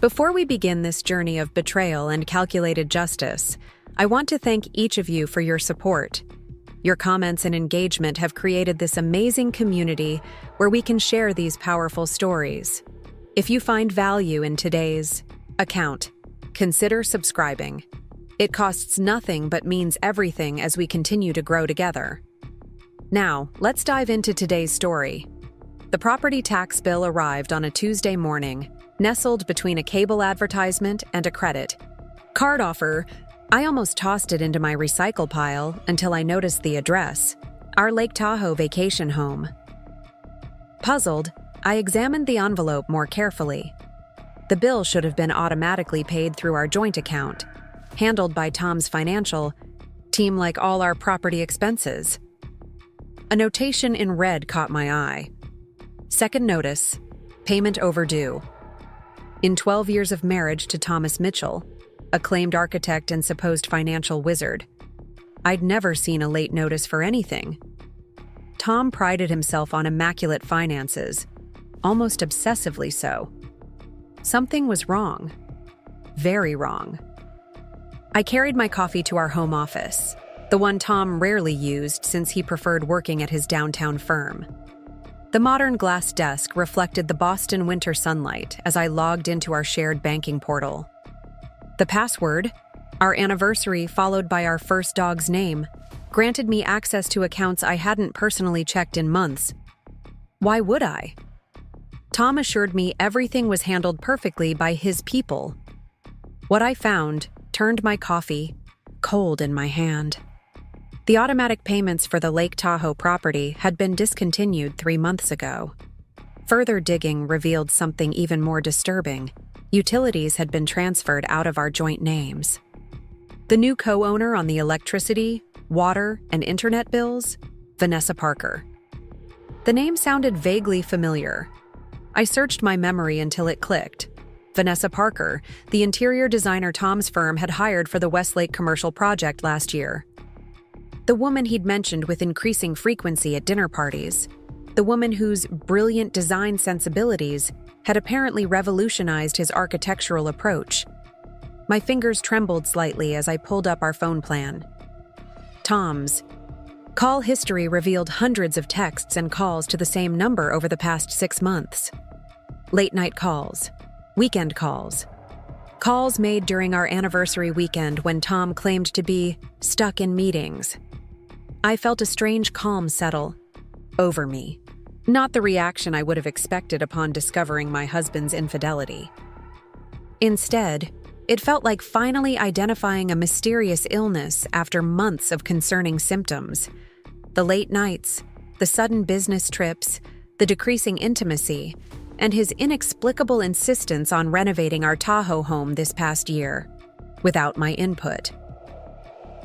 Before we begin this journey of betrayal and calculated justice, I want to thank each of you for your support. Your comments and engagement have created this amazing community where we can share these powerful stories. If you find value in today's account, consider subscribing. It costs nothing but means everything as we continue to grow together. Now, let's dive into today's story. The property tax bill arrived on a Tuesday morning, nestled between a cable advertisement and a credit card offer. I almost tossed it into my recycle pile until I noticed the address, our Lake Tahoe vacation home. Puzzled, I examined the envelope more carefully. The bill should have been automatically paid through our joint account, handled by Tom's financial team like all our property expenses. A notation in red caught my eye. Second notice, payment overdue. In 12 years of marriage to Thomas Mitchell, acclaimed architect and supposed financial wizard, I'd never seen a late notice for anything. Tom prided himself on immaculate finances, almost obsessively so. Something was wrong. Very wrong. I carried my coffee to our home office, the one Tom rarely used since he preferred working at his downtown firm. The modern glass desk reflected the Boston winter sunlight as I logged into our shared banking portal. The password, our anniversary followed by our first dog's name, granted me access to accounts I hadn't personally checked in months. Why would I? Tom assured me everything was handled perfectly by his people. What I found turned my coffee cold in my hand. The automatic payments for the Lake Tahoe property had been discontinued 3 months ago. Further digging revealed something even more disturbing. Utilities had been transferred out of our joint names. The new co-owner on the electricity, water, and internet bills? Vanessa Parker. The name sounded vaguely familiar. I searched my memory until it clicked. Vanessa Parker, the interior designer Tom's firm had hired for the Westlake commercial project last year. The woman he'd mentioned with increasing frequency at dinner parties. The woman whose brilliant design sensibilities had apparently revolutionized his architectural approach. My fingers trembled slightly as I pulled up our phone plan. Tom's call history revealed hundreds of texts and calls to the same number over the past 6 months. Late-night calls, weekend calls, calls made during our anniversary weekend when Tom claimed to be stuck in meetings. I felt a strange calm settle over me. Not the reaction I would have expected upon discovering my husband's infidelity. Instead, it felt like finally identifying a mysterious illness after months of concerning symptoms. The late nights, the sudden business trips, the decreasing intimacy, and his inexplicable insistence on renovating our Tahoe home this past year, without my input.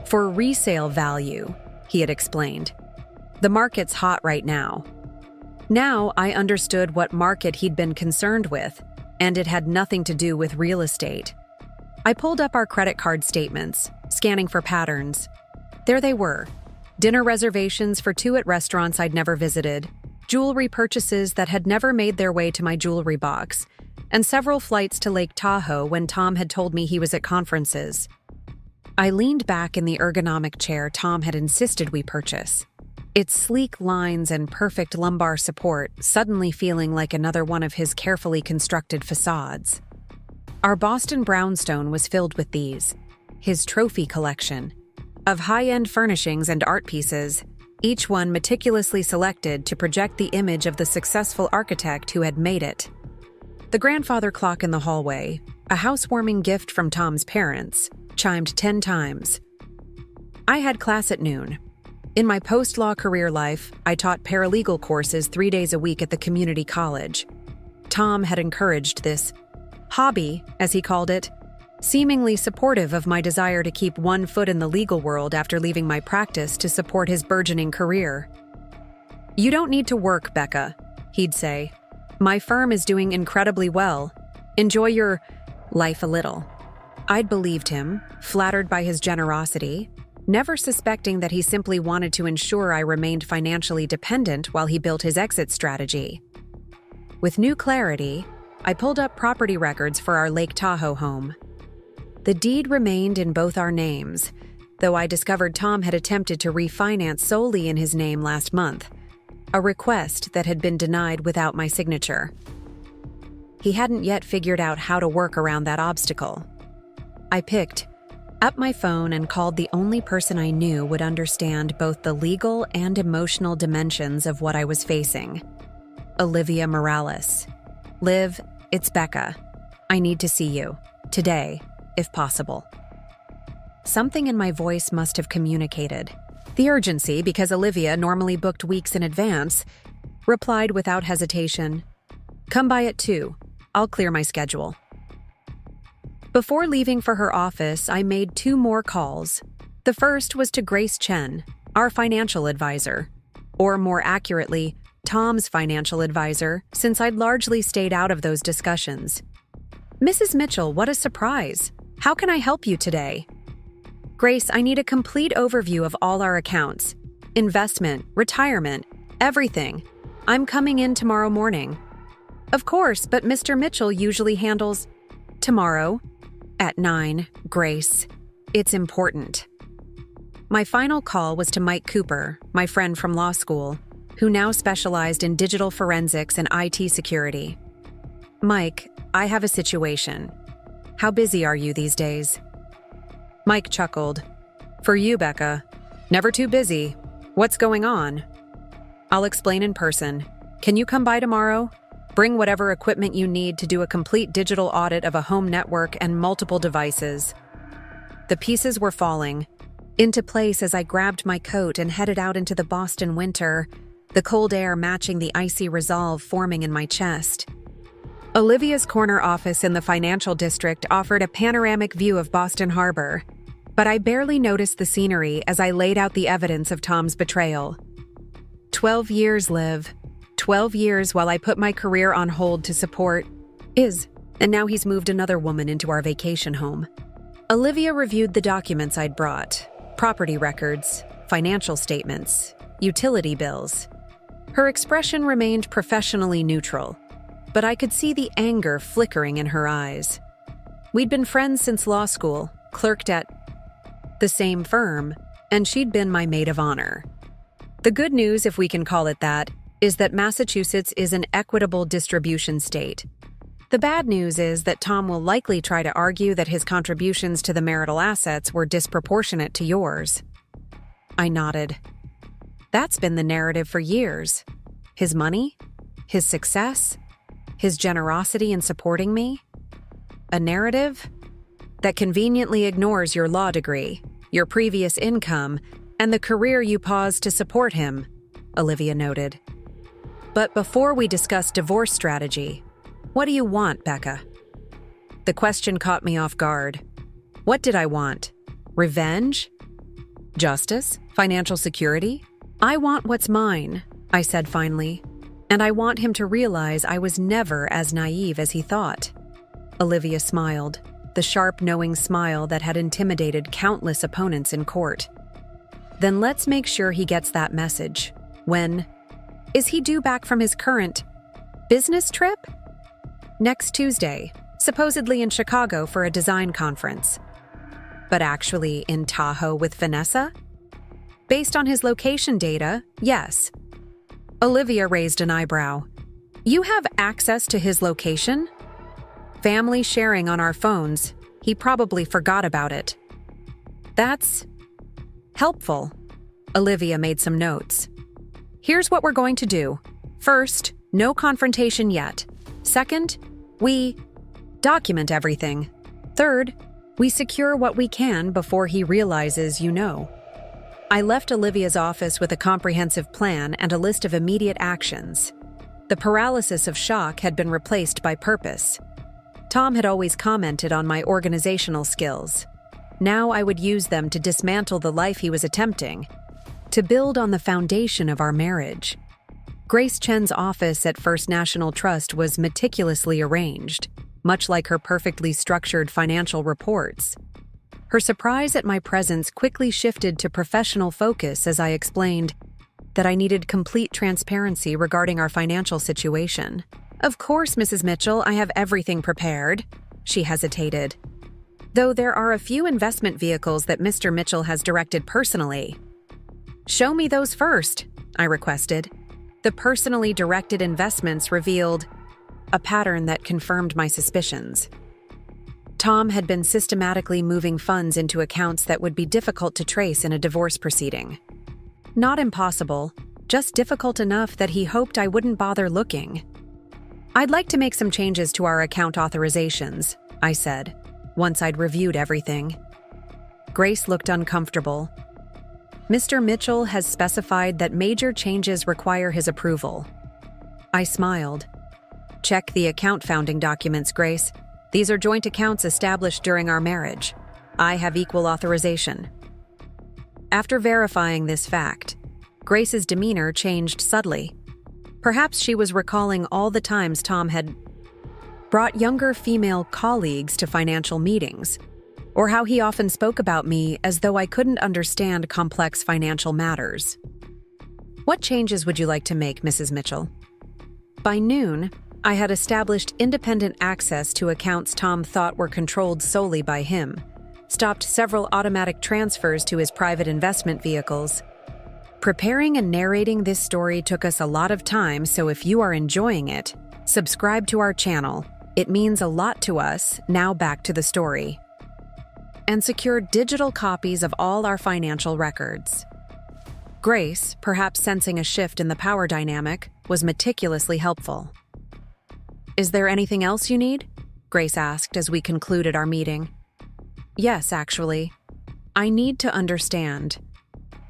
For resale value, he had explained. The market's hot right now. Now I understood what market he'd been concerned with, and it had nothing to do with real estate. I pulled up our credit card statements, scanning for patterns. There they were. Dinner reservations for 2 at restaurants I'd never visited, jewelry purchases that had never made their way to my jewelry box, and several flights to Lake Tahoe when Tom had told me he was at conferences. I leaned back in the ergonomic chair Tom had insisted we purchase, its sleek lines and perfect lumbar support suddenly feeling like another one of his carefully constructed facades. Our Boston brownstone was filled with these, his trophy collection, of high-end furnishings and art pieces, each one meticulously selected to project the image of the successful architect who had made it. The grandfather clock in the hallway, a housewarming gift from Tom's parents, chimed 10 times. I had class at noon. In my post-law career life, I taught paralegal courses 3 days a week at the community college. Tom had encouraged this hobby, as he called it, seemingly supportive of my desire to keep one foot in the legal world after leaving my practice to support his burgeoning career. "You don't need to work, Becca," he'd say. "My firm is doing incredibly well. Enjoy your life a little." I'd believed him, flattered by his generosity, never suspecting that he simply wanted to ensure I remained financially dependent while he built his exit strategy. With new clarity, I pulled up property records for our Lake Tahoe home. The deed remained in both our names, though I discovered Tom had attempted to refinance solely in his name last month, a request that had been denied without my signature. He hadn't yet figured out how to work around that obstacle. I picked up my phone and called the only person I knew would understand both the legal and emotional dimensions of what I was facing. Olivia Morales. Liv, it's Becca. I need to see you. Today, if possible. Something in my voice must have communicated the urgency because Olivia, normally booked weeks in advance, replied without hesitation, "Come by at 2. I'll clear my schedule." Before leaving for her office, I made 2 more calls. The first was to Grace Chen, our financial advisor, or more accurately, Tom's financial advisor, since I'd largely stayed out of those discussions. "Mrs. Mitchell, what a surprise. How can I help you today?" "Grace, I need a complete overview of all our accounts. Investment, retirement, everything. I'm coming in tomorrow morning." "Of course, but Mr. Mitchell usually handles..." "Tomorrow, at 9, Grace. It's important." My final call was to Mike Cooper, my friend from law school, who now specialized in digital forensics and IT security. "Mike, I have a situation. How busy are you these days?" Mike chuckled. "For you, Becca. Never too busy. What's going on?" "I'll explain in person. Can you come by tomorrow? Bring whatever equipment you need to do a complete digital audit of a home network and multiple devices." The pieces were falling into place as I grabbed my coat and headed out into the Boston winter, the cold air matching the icy resolve forming in my chest. Olivia's corner office in the financial district offered a panoramic view of Boston Harbor, but I barely noticed the scenery as I laid out the evidence of Tom's betrayal. 12 years, Liv. 12 years while I put my career on hold to support and now he's moved another woman into our vacation home. Olivia reviewed the documents I'd brought: property records, financial statements, utility bills. Her expression remained professionally neutral, but I could see the anger flickering in her eyes. We'd been friends since law school, clerked at the same firm, and she'd been my maid of honor. The good news, if we can call it that, is that Massachusetts is an equitable distribution state. The bad news is that Tom will likely try to argue that his contributions to the marital assets were disproportionate to yours. I nodded. That's been the narrative for years. His money, his success, his generosity in supporting me. A narrative that conveniently ignores your law degree, your previous income, and the career you paused to support him, Olivia noted. But before we discuss divorce strategy, what do you want, Becca? The question caught me off guard. What did I want? Revenge? Justice? Financial security? I want what's mine, I said finally, and I want him to realize I was never as naive as he thought. Olivia smiled, the sharp, knowing smile that had intimidated countless opponents in court. Then let's make sure he gets that message. When? Is he due back from his current business trip? Next Tuesday, supposedly in Chicago for a design conference. But actually in Tahoe with Vanessa? Based on his location data, yes. Olivia raised an eyebrow. You have access to his location? Family sharing on our phones. He probably forgot about it. That's helpful. Olivia made some notes. Here's what we're going to do. First, no confrontation yet. Second, we document everything. Third, we secure what we can before he realizes you know. I left Olivia's office with a comprehensive plan and a list of immediate actions. The paralysis of shock had been replaced by purpose. Tom had always commented on my organizational skills. Now I would use them to dismantle the life he was attempting, to build on the foundation of our marriage. Grace Chen's office at First National Trust was meticulously arranged, much like her perfectly structured financial reports. Her surprise at my presence quickly shifted to professional focus as I explained that I needed complete transparency regarding our financial situation. Of course, Mrs. Mitchell, I have everything prepared. She hesitated. Though there are a few investment vehicles that Mr. Mitchell has directed personally. Show me those first, I requested. The personally directed investments revealed a pattern that confirmed my suspicions. Tom had been systematically moving funds into accounts that would be difficult to trace in a divorce proceeding. Not impossible, just difficult enough that he hoped I wouldn't bother looking. I'd like to make some changes to our account authorizations, I said, once I'd reviewed everything. Grace looked uncomfortable. Mr. Mitchell has specified that major changes require his approval. I smiled. Check the account founding documents, Grace. These are joint accounts established during our marriage. I have equal authorization. After verifying this fact, Grace's demeanor changed subtly. Perhaps she was recalling all the times Tom had brought younger female colleagues to financial meetings, or how he often spoke about me as though I couldn't understand complex financial matters. What changes would you like to make, Mrs. Mitchell? By noon, I had established independent access to accounts Tom thought were controlled solely by him, stopped several automatic transfers to his private investment vehicles. Preparing and narrating this story took us a lot of time, so if you are enjoying it, subscribe to our channel. It means a lot to us. Now back to the story. And secured digital copies of all our financial records. Grace, perhaps sensing a shift in the power dynamic, was meticulously helpful. Is there anything else you need? Grace asked as we concluded our meeting. Yes, actually. I need to understand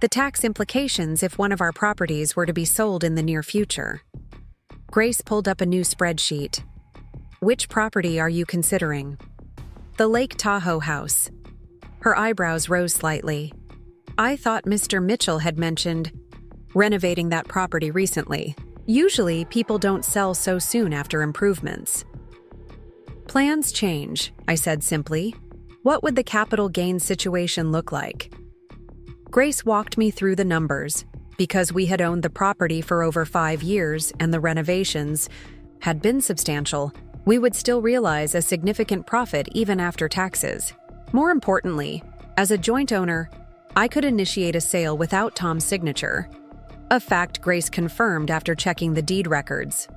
the tax implications if one of our properties were to be sold in the near future. Grace pulled up a new spreadsheet. Which property are you considering? The Lake Tahoe house. Her eyebrows rose slightly. I thought Mr. Mitchell had mentioned renovating that property recently. Usually, people don't sell so soon after improvements. Plans change, I said simply. What would the capital gain situation look like? Grace walked me through the numbers. Because we had owned the property for over 5 years and the renovations had been substantial, we would still realize a significant profit even after taxes. More importantly, as a joint owner, I could initiate a sale without Tom's signature. A fact Grace confirmed after checking the deed records.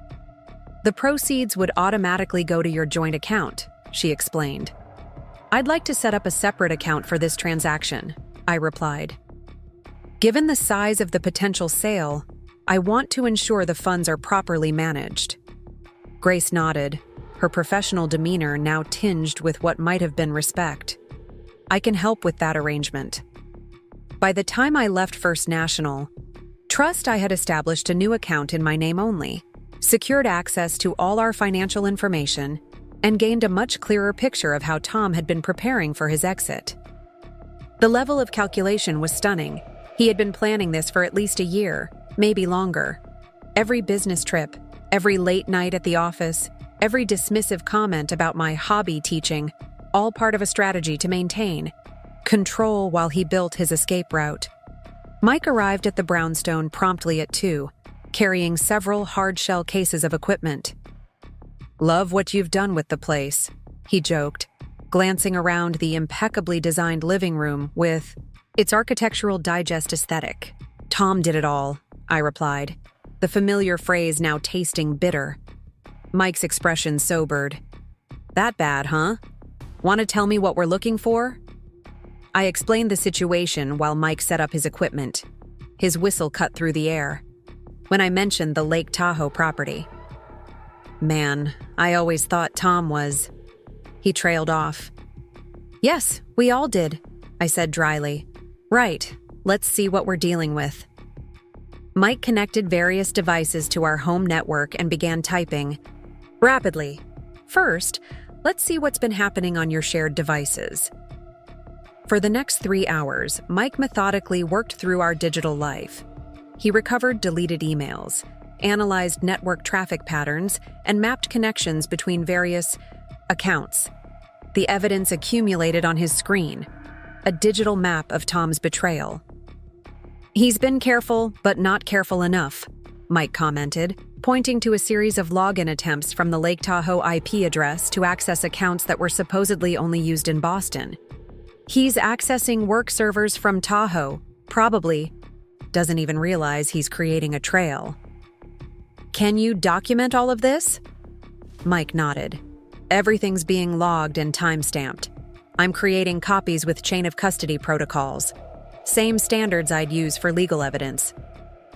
The proceeds would automatically go to your joint account, she explained. I'd like to set up a separate account for this transaction, I replied. Given the size of the potential sale, I want to ensure the funds are properly managed. Grace nodded, her professional demeanor now tinged with what might have been respect. I can help with that arrangement. By the time I left First National Trust, I had established a new account in my name only, secured access to all our financial information, and gained a much clearer picture of how Tom had been preparing for his exit. The level of calculation was stunning. He had been planning this for at least a year, maybe longer. Every business trip, every late night at the office, every dismissive comment about my hobby teaching, all part of a strategy to maintain control while he built his escape route. Mike arrived at the brownstone promptly at 2, carrying several hard-shell cases of equipment. Love what you've done with the place, he joked, glancing around the impeccably designed living room with its architectural digest aesthetic. Tom did it all, I replied, the familiar phrase now tasting bitter. Mike's expression sobered. That bad, huh? Want to tell me what we're looking for? I explained the situation while Mike set up his equipment. His whistle cut through the air when I mentioned the Lake Tahoe property. Man, I always thought Tom was... He trailed off. Yes, we all did, I said dryly. Right, let's see what we're dealing with. Mike connected various devices to our home network and began typing rapidly. First, let's see what's been happening on your shared devices. For the next 3 hours, Mike methodically worked through our digital life. He recovered deleted emails, analyzed network traffic patterns, and mapped connections between various accounts. The evidence accumulated on his screen, a digital map of Tom's betrayal. He's been careful, but not careful enough, Mike commented, pointing to a series of login attempts from the Lake Tahoe IP address to access accounts that were supposedly only used in Boston. He's accessing work servers from Tahoe, probably doesn't even realize he's creating a trail. Can you document all of this? Mike nodded. Everything's being logged and time-stamped. I'm creating copies with chain of custody protocols. Same standards I'd use for legal evidence.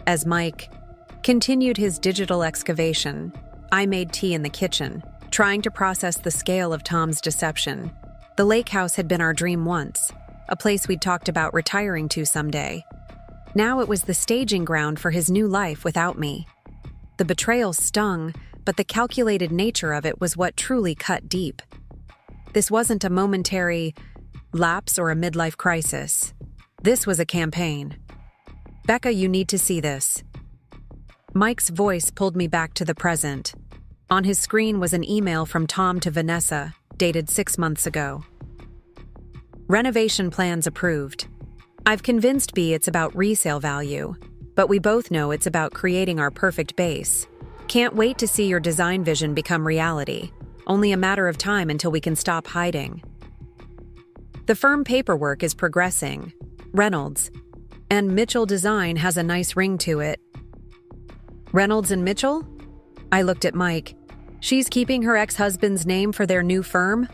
As Mike continued his digital excavation, I made tea in the kitchen, trying to process the scale of Tom's deception. The lake house had been our dream once, a place we'd talked about retiring to someday. Now it was the staging ground for his new life without me. The betrayal stung, but the calculated nature of it was what truly cut deep. This wasn't a momentary lapse or a midlife crisis. This was a campaign. Becca, you need to see this. Mike's voice pulled me back to the present. On his screen was an email from Tom to Vanessa, dated 6 months ago. Renovation plans approved. I've convinced B it's about resale value, but we both know it's about creating our perfect base. Can't wait to see your design vision become reality. Only a matter of time until we can stop hiding. The firm paperwork is progressing. Reynolds. And Mitchell Design has a nice ring to it. Reynolds and Mitchell? I looked at Mike. She's keeping her ex-husband's name for their new firm?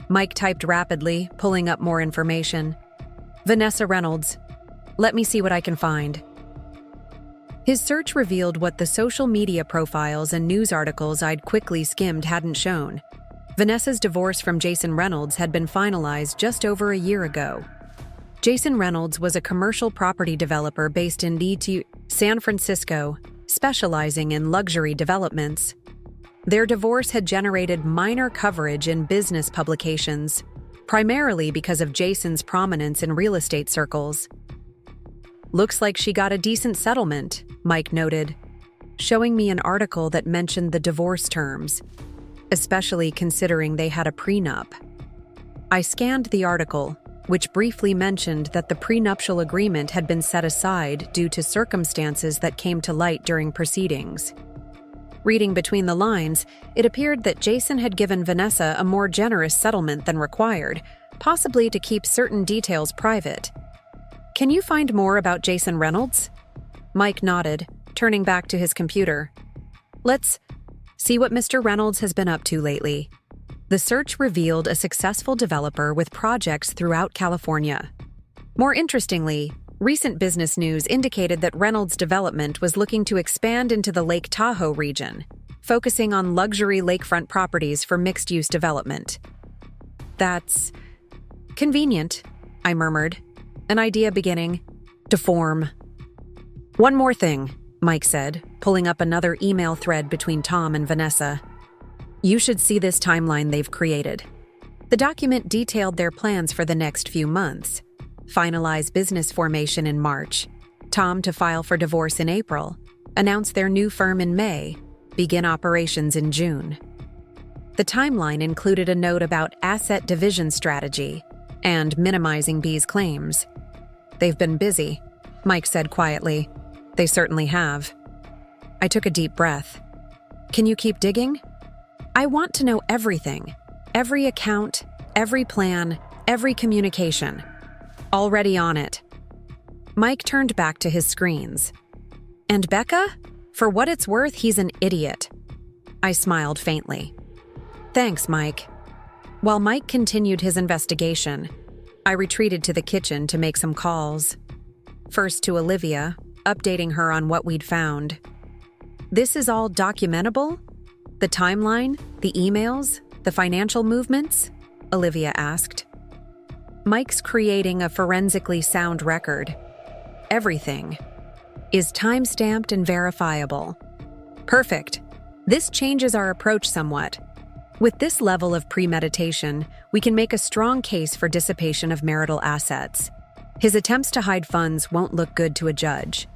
Mike typed rapidly, pulling up more information. Vanessa Reynolds. Let me see what I can find. His search revealed what the social media profiles and news articles I'd quickly skimmed hadn't shown. Vanessa's divorce from Jason Reynolds had been finalized just over a year ago. Jason Reynolds was a commercial property developer based in San Francisco, specializing in luxury developments. Their divorce had generated minor coverage in business publications, primarily because of Jason's prominence in real estate circles. Looks like she got a decent settlement, Mike noted, showing me an article that mentioned the divorce terms, especially considering they had a prenup. I scanned the article, which briefly mentioned that the prenuptial agreement had been set aside due to circumstances that came to light during proceedings. Reading between the lines, it appeared that Jason had given Vanessa a more generous settlement than required, possibly to keep certain details private. Can you find more about Jason Reynolds? Mike nodded, turning back to his computer. Let's see what Mr. Reynolds has been up to lately. The search revealed a successful developer with projects throughout California. More interestingly, recent business news indicated that Reynolds' development was looking to expand into the Lake Tahoe region, focusing on luxury lakefront properties for mixed-use development. That's convenient, I murmured, an idea beginning to form. One more thing, Mike said, pulling up another email thread between Tom and Vanessa. You should see this timeline they've created. The document detailed their plans for the next few months. Finalize business formation in March, Tom to file for divorce in April, announce their new firm in May, begin operations in June. The timeline included a note about asset division strategy and minimizing B's claims. They've been busy, Mike said quietly. They certainly have. I took a deep breath. Can you keep digging? I want to know everything. Every account, every plan, every communication. Already on it. Mike turned back to his screens. And Becca? For what it's worth, he's an idiot. I smiled faintly. Thanks, Mike. While Mike continued his investigation, I retreated to the kitchen to make some calls. First to Olivia, updating her on what we'd found. This is all documentable? The timeline, the emails, the financial movements? Olivia asked. Mike's creating a forensically sound record. Everything is time-stamped and verifiable. Perfect. This changes our approach somewhat. With this level of premeditation, we can make a strong case for dissipation of marital assets. His attempts to hide funds won't look good to a judge.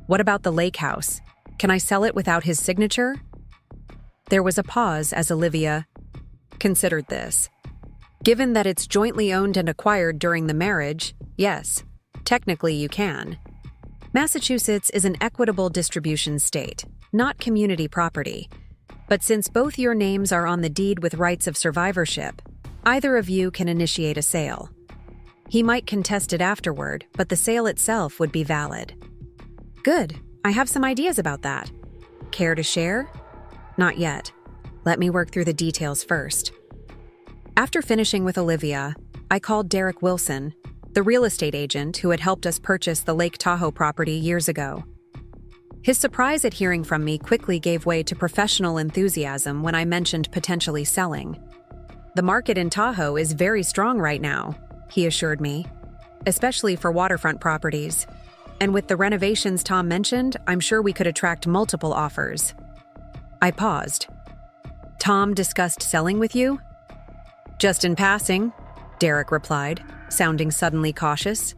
What about the lake house? Can I sell it without his signature? There was a pause as Olivia considered this. Given that it's jointly owned and acquired during the marriage, yes, technically you can. Massachusetts is an equitable distribution state. not community property. But since both your names are on the deed with rights of survivorship, either of you can initiate a sale. He might contest it afterward, but the sale itself would be valid. Good. I have some ideas about that. Care to share? Not yet. Let me work through the details first. After finishing with Olivia, I called Derek Wilson, the real estate agent who had helped us purchase the Lake Tahoe property years ago. His surprise at hearing from me quickly gave way to professional enthusiasm when I mentioned potentially selling. The market in Tahoe is very strong right now, he assured me, especially for waterfront properties. And with the renovations Tom mentioned, I'm sure we could attract multiple offers. I paused. Tom discussed selling with you? Just in passing, Derek replied, sounding suddenly cautious.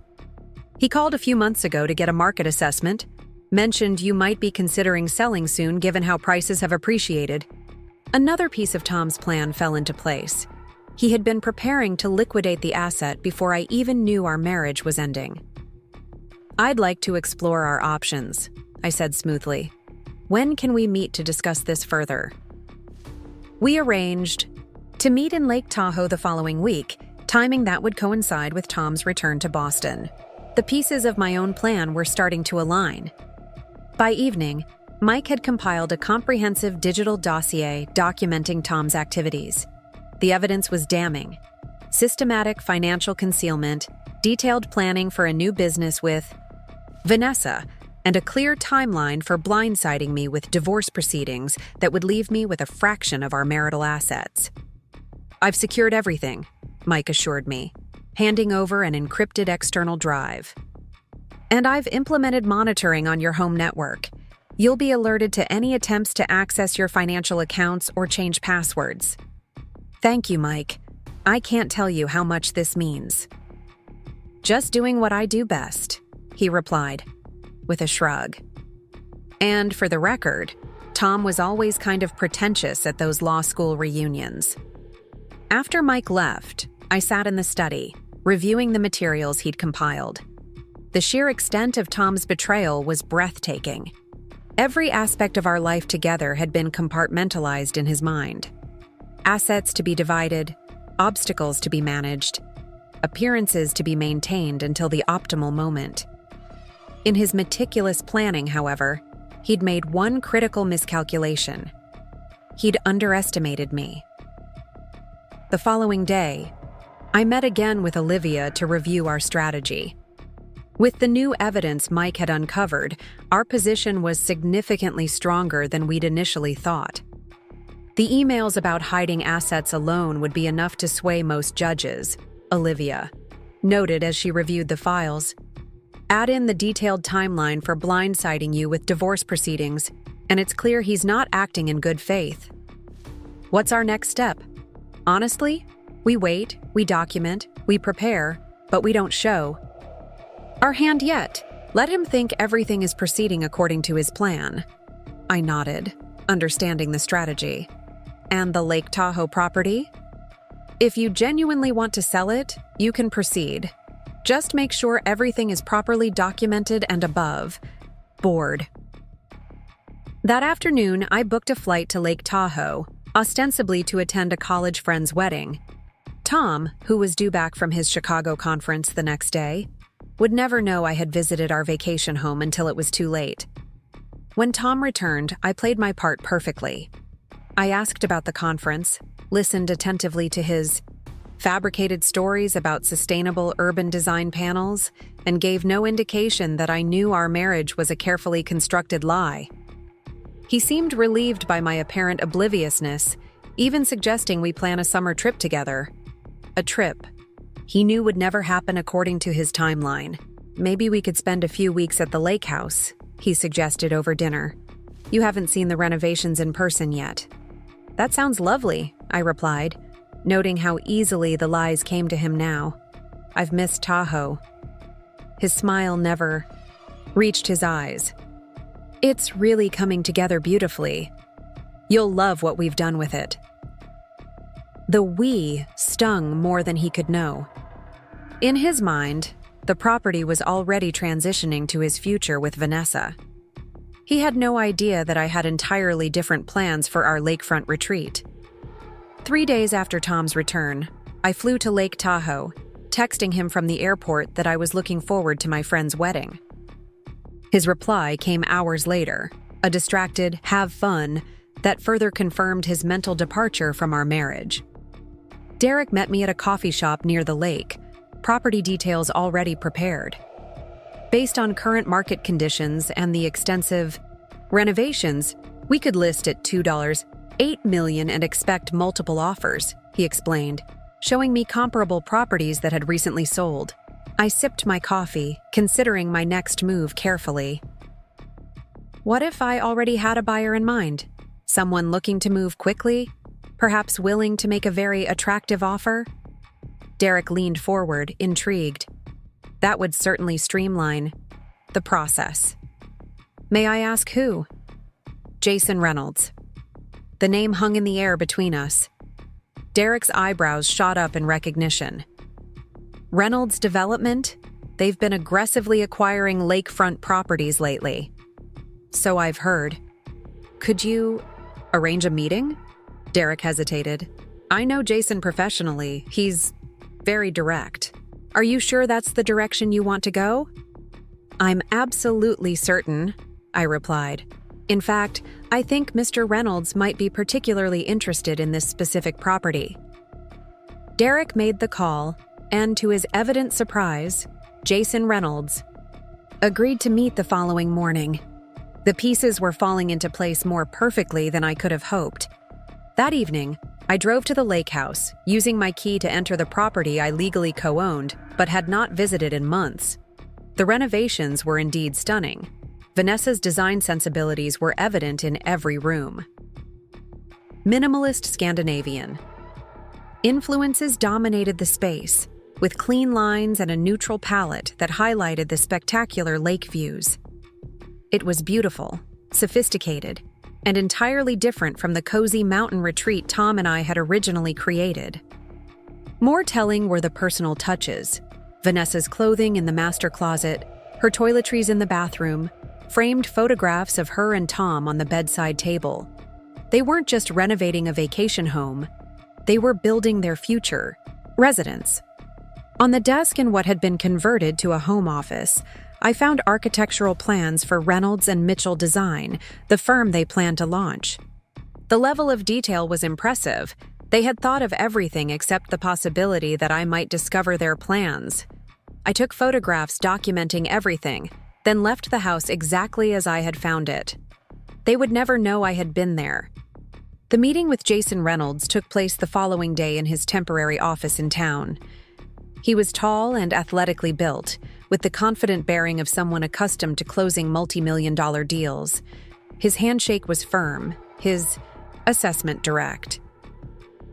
He called a few months ago to get a market assessment, mentioned you might be considering selling soon given how prices have appreciated. Another piece of Tom's plan fell into place. He had been preparing to liquidate the asset before I even knew our marriage was ending. I'd like to explore our options, I said smoothly. When can we meet to discuss this further? We arranged to meet in Lake Tahoe the following week, timing that would coincide with Tom's return to Boston. The pieces of my own plan were starting to align. By evening, Mike had compiled a comprehensive digital dossier documenting Tom's activities. The evidence was damning. Systematic financial concealment, detailed planning for a new business with Vanessa, and a clear timeline for blindsiding me with divorce proceedings that would leave me with a fraction of our marital assets. I've secured everything, Mike assured me, handing over an encrypted external drive. And I've implemented monitoring on your home network. You'll be alerted to any attempts to access your financial accounts or change passwords. Thank you, Mike. I can't tell you how much this means. Just doing what I do best, he replied, with a shrug. And for the record, Tom was always kind of pretentious at those law school reunions. After Mike left, I sat in the study, reviewing the materials he'd compiled. The sheer extent of Tom's betrayal was breathtaking. Every aspect of our life together had been compartmentalized in his mind. Assets to be divided, obstacles to be managed, appearances to be maintained until the optimal moment. In his meticulous planning, however, he'd made one critical miscalculation. He'd underestimated me. The following day, I met again with Olivia to review our strategy. With the new evidence Mike had uncovered, our position was significantly stronger than we'd initially thought. The emails about hiding assets alone would be enough to sway most judges, Olivia noted as she reviewed the files. Add in the detailed timeline for blindsiding you with divorce proceedings, and it's clear he's not acting in good faith. What's our next step? Honestly, we wait, we document, we prepare, but we don't show our hand yet. Let him think everything is proceeding according to his plan. I nodded, understanding the strategy. And the Lake Tahoe property? If you genuinely want to sell it, you can proceed. Just make sure everything is properly documented and above board. That afternoon, I booked a flight to Lake Tahoe, ostensibly to attend a college friend's wedding. Tom, who was due back from his Chicago conference the next day, would never know I had visited our vacation home until it was too late. When Tom returned, I played my part perfectly. I asked about the conference, listened attentively to his fabricated stories about sustainable urban design panels, and gave no indication that I knew our marriage was a carefully constructed lie. He seemed relieved by my apparent obliviousness, even suggesting we plan a summer trip together. A trip he knew would never happen according to his timeline. Maybe we could spend a few weeks at the lake house, he suggested over dinner. You haven't seen the renovations in person yet. That sounds lovely, I replied, noting how easily the lies came to him now. I've missed Tahoe. His smile never reached his eyes. It's really coming together beautifully. You'll love what we've done with it. The "we" stung more than he could know. In his mind, the property was already transitioning to his future with Vanessa. He had no idea that I had entirely different plans for our lakefront retreat. 3 days after Tom's return, I flew to Lake Tahoe, texting him from the airport that I was looking forward to my friend's wedding. His reply came hours later, a distracted "have fun" that further confirmed his mental departure from our marriage. Derek met me at a coffee shop near the lake, property details already prepared. Based on current market conditions and the extensive renovations, we could list at $2.8 million and expect multiple offers, he explained, showing me comparable properties that had recently sold. I sipped my coffee, considering my next move carefully. What if I already had a buyer in mind? Someone looking to move quickly? Perhaps willing to make a very attractive offer? Derek leaned forward, intrigued. That would certainly streamline the process. May I ask who? Jason Reynolds. The name hung in the air between us. Derek's eyebrows shot up in recognition. Reynolds Development? They've been aggressively acquiring lakefront properties lately. So I've heard. Could you arrange a meeting? Derek hesitated. I know Jason professionally. He's very direct. Are you sure that's the direction you want to go? I'm absolutely certain, I replied. In fact, I think Mr. Reynolds might be particularly interested in this specific property. Derek made the call, and to his evident surprise, Jason Reynolds agreed to meet the following morning. The pieces were falling into place more perfectly than I could have hoped. That evening, I drove to the lake house, using my key to enter the property I legally co-owned, but had not visited in months. The renovations were indeed stunning. Vanessa's design sensibilities were evident in every room. Minimalist Scandinavian. Influences dominated the space, with clean lines and a neutral palette that highlighted the spectacular lake views. It was beautiful, sophisticated, and entirely different from the cozy mountain retreat Tom and I had originally created. More telling were the personal touches: Vanessa's clothing in the master closet, her toiletries in the bathroom, framed photographs of her and Tom on the bedside table. They weren't just renovating a vacation home, they were building their future residence. On the desk in what had been converted to a home office, I found architectural plans for Reynolds and Mitchell Design, the firm they planned to launch. The level of detail was impressive. They had thought of everything except the possibility that I might discover their plans. I took photographs documenting everything, then left the house exactly as I had found it. They would never know I had been there. The meeting with Jason Reynolds took place the following day in his temporary office in town. He was tall and athletically built, with the confident bearing of someone accustomed to closing multi-million-dollar deals. His handshake was firm, his assessment direct.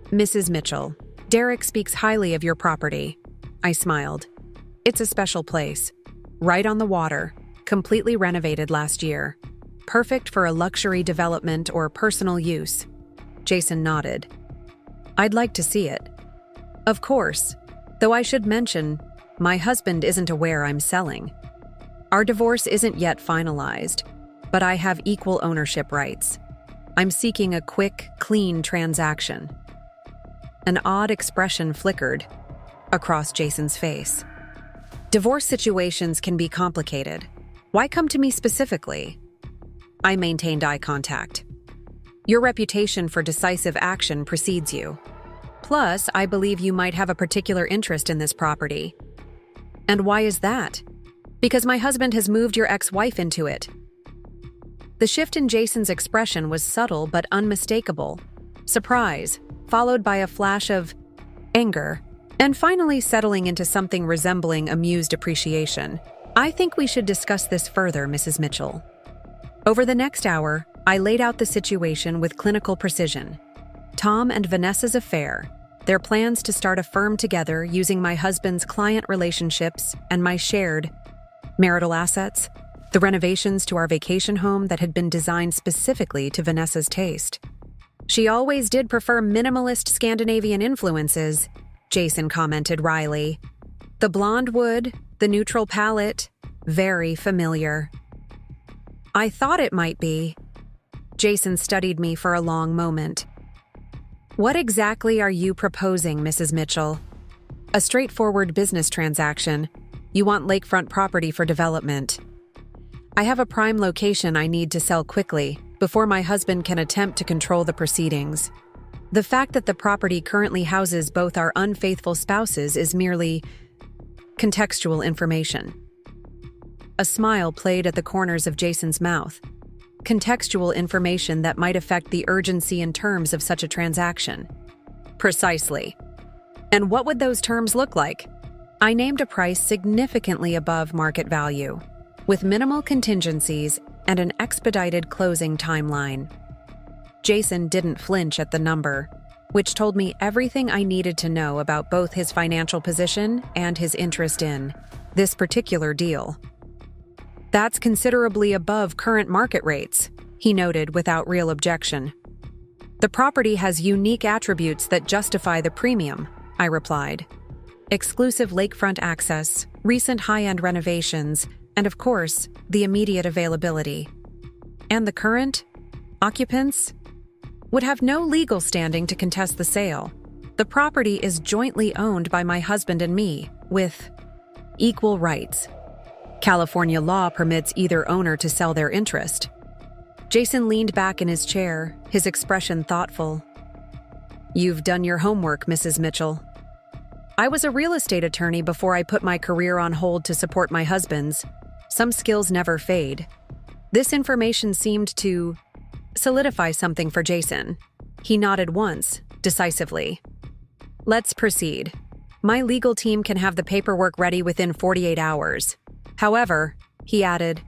Mrs. Mitchell, Derek speaks highly of your property. I smiled. It's a special place. Right on the water, completely renovated last year. Perfect for a luxury development or personal use. Jason nodded. I'd like to see it. Of course, though I should mention, my husband isn't aware I'm selling. Our divorce isn't yet finalized, but I have equal ownership rights. I'm seeking a quick, clean transaction. An odd expression flickered across Jason's face. Divorce situations can be complicated. Why come to me specifically? I maintained eye contact. Your reputation for decisive action precedes you. Plus, I believe you might have a particular interest in this property. And why is that? Because my husband has moved your ex-wife into it. The shift in Jason's expression was subtle but unmistakable. Surprise, followed by a flash of anger, and finally settling into something resembling amused appreciation. I think we should discuss this further, Mrs. Mitchell. Over the next hour, I laid out the situation with clinical precision. Tom and Vanessa's affair, their plans to start a firm together using my husband's client relationships and my shared marital assets, the renovations to our vacation home that had been designed specifically to Vanessa's taste. She always did prefer minimalist Scandinavian influences, Jason commented wryly. The blonde wood, the neutral palette, very familiar. I thought it might be. Jason studied me for a long moment. What exactly are you proposing, Mrs. Mitchell? A straightforward business transaction. You want lakefront property for development. I have a prime location I need to sell quickly, before my husband can attempt to control the proceedings. The fact that the property currently houses both our unfaithful spouses is merely contextual information. A smile played at the corners of Jason's mouth. Contextual information that might affect the urgency and terms of such a transaction. Precisely. And what would those terms look like? I named a price significantly above market value, with minimal contingencies and an expedited closing timeline. Jason didn't flinch at the number, which told me everything I needed to know about both his financial position and his interest in this particular deal. That's considerably above current market rates, he noted without real objection. The property has unique attributes that justify the premium, I replied. Exclusive lakefront access, recent high-end renovations, and of course, the immediate availability. And the current occupants would have no legal standing to contest the sale. The property is jointly owned by my husband and me, with equal rights. California law permits either owner to sell their interest. Jason leaned back in his chair, his expression thoughtful. You've done your homework, Mrs. Mitchell. I was a real estate attorney before I put my career on hold to support my husband's. Some skills never fade. This information seemed to solidify something for Jason. He nodded once, decisively. Let's proceed. My legal team can have the paperwork ready within 48 hours. However, he added,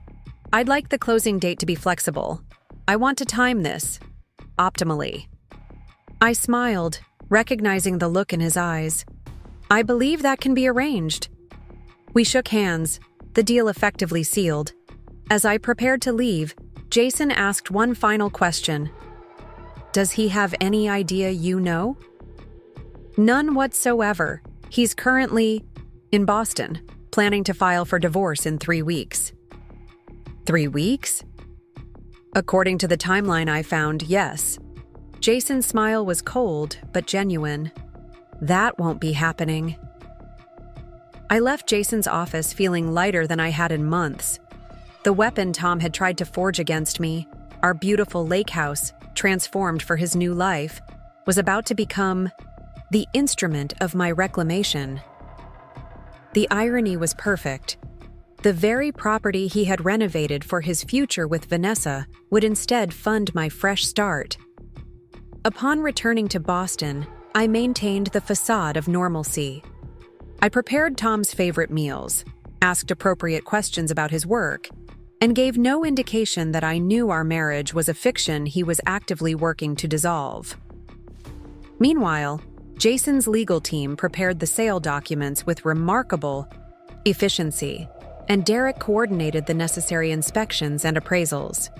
I'd like the closing date to be flexible. I want to time this optimally. I smiled, recognizing the look in his eyes. I believe that can be arranged. We shook hands, the deal effectively sealed. As I prepared to leave, Jason asked one final question. Does he have any idea you know? None whatsoever. He's currently in Boston, planning to file for divorce in 3 weeks. 3 weeks? According to the timeline I found, yes. Jason's smile was cold but genuine. That won't be happening. I left Jason's office feeling lighter than I had in months. The weapon Tom had tried to forge against me, our beautiful lake house, transformed for his new life, was about to become the instrument of my reclamation. The irony was perfect. The very property he had renovated for his future with Vanessa would instead fund my fresh start. Upon returning to Boston, I maintained the facade of normalcy. I prepared Tom's favorite meals, asked appropriate questions about his work, and gave no indication that I knew our marriage was a fiction he was actively working to dissolve. Meanwhile, Jason's legal team prepared the sale documents with remarkable efficiency, and Derek coordinated the necessary inspections and appraisals.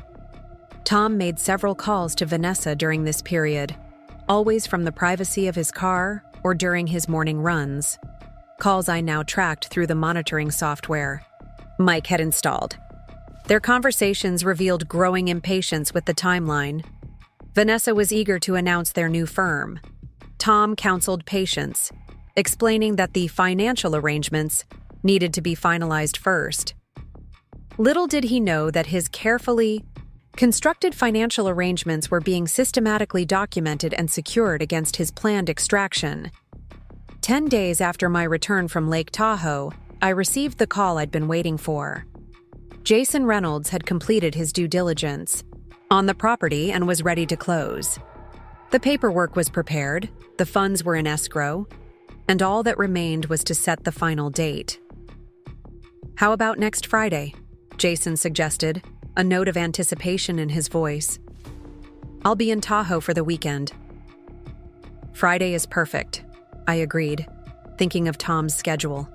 Tom made several calls to Vanessa during this period, always from the privacy of his car or during his morning runs. Calls I now tracked through the monitoring software Mike had installed. Their conversations revealed growing impatience with the timeline. Vanessa was eager to announce their new firm. Tom counseled patience, explaining that the financial arrangements needed to be finalized first. Little did he know that his carefully constructed financial arrangements were being systematically documented and secured against his planned extraction. 10 days after my return from Lake Tahoe, I received the call I'd been waiting for. Jason Reynolds had completed his due diligence on the property and was ready to close. The paperwork was prepared, the funds were in escrow, and all that remained was to set the final date. How about next Friday? Jason suggested, a note of anticipation in his voice. I'll be in Tahoe for the weekend. Friday is perfect, I agreed, thinking of Tom's schedule.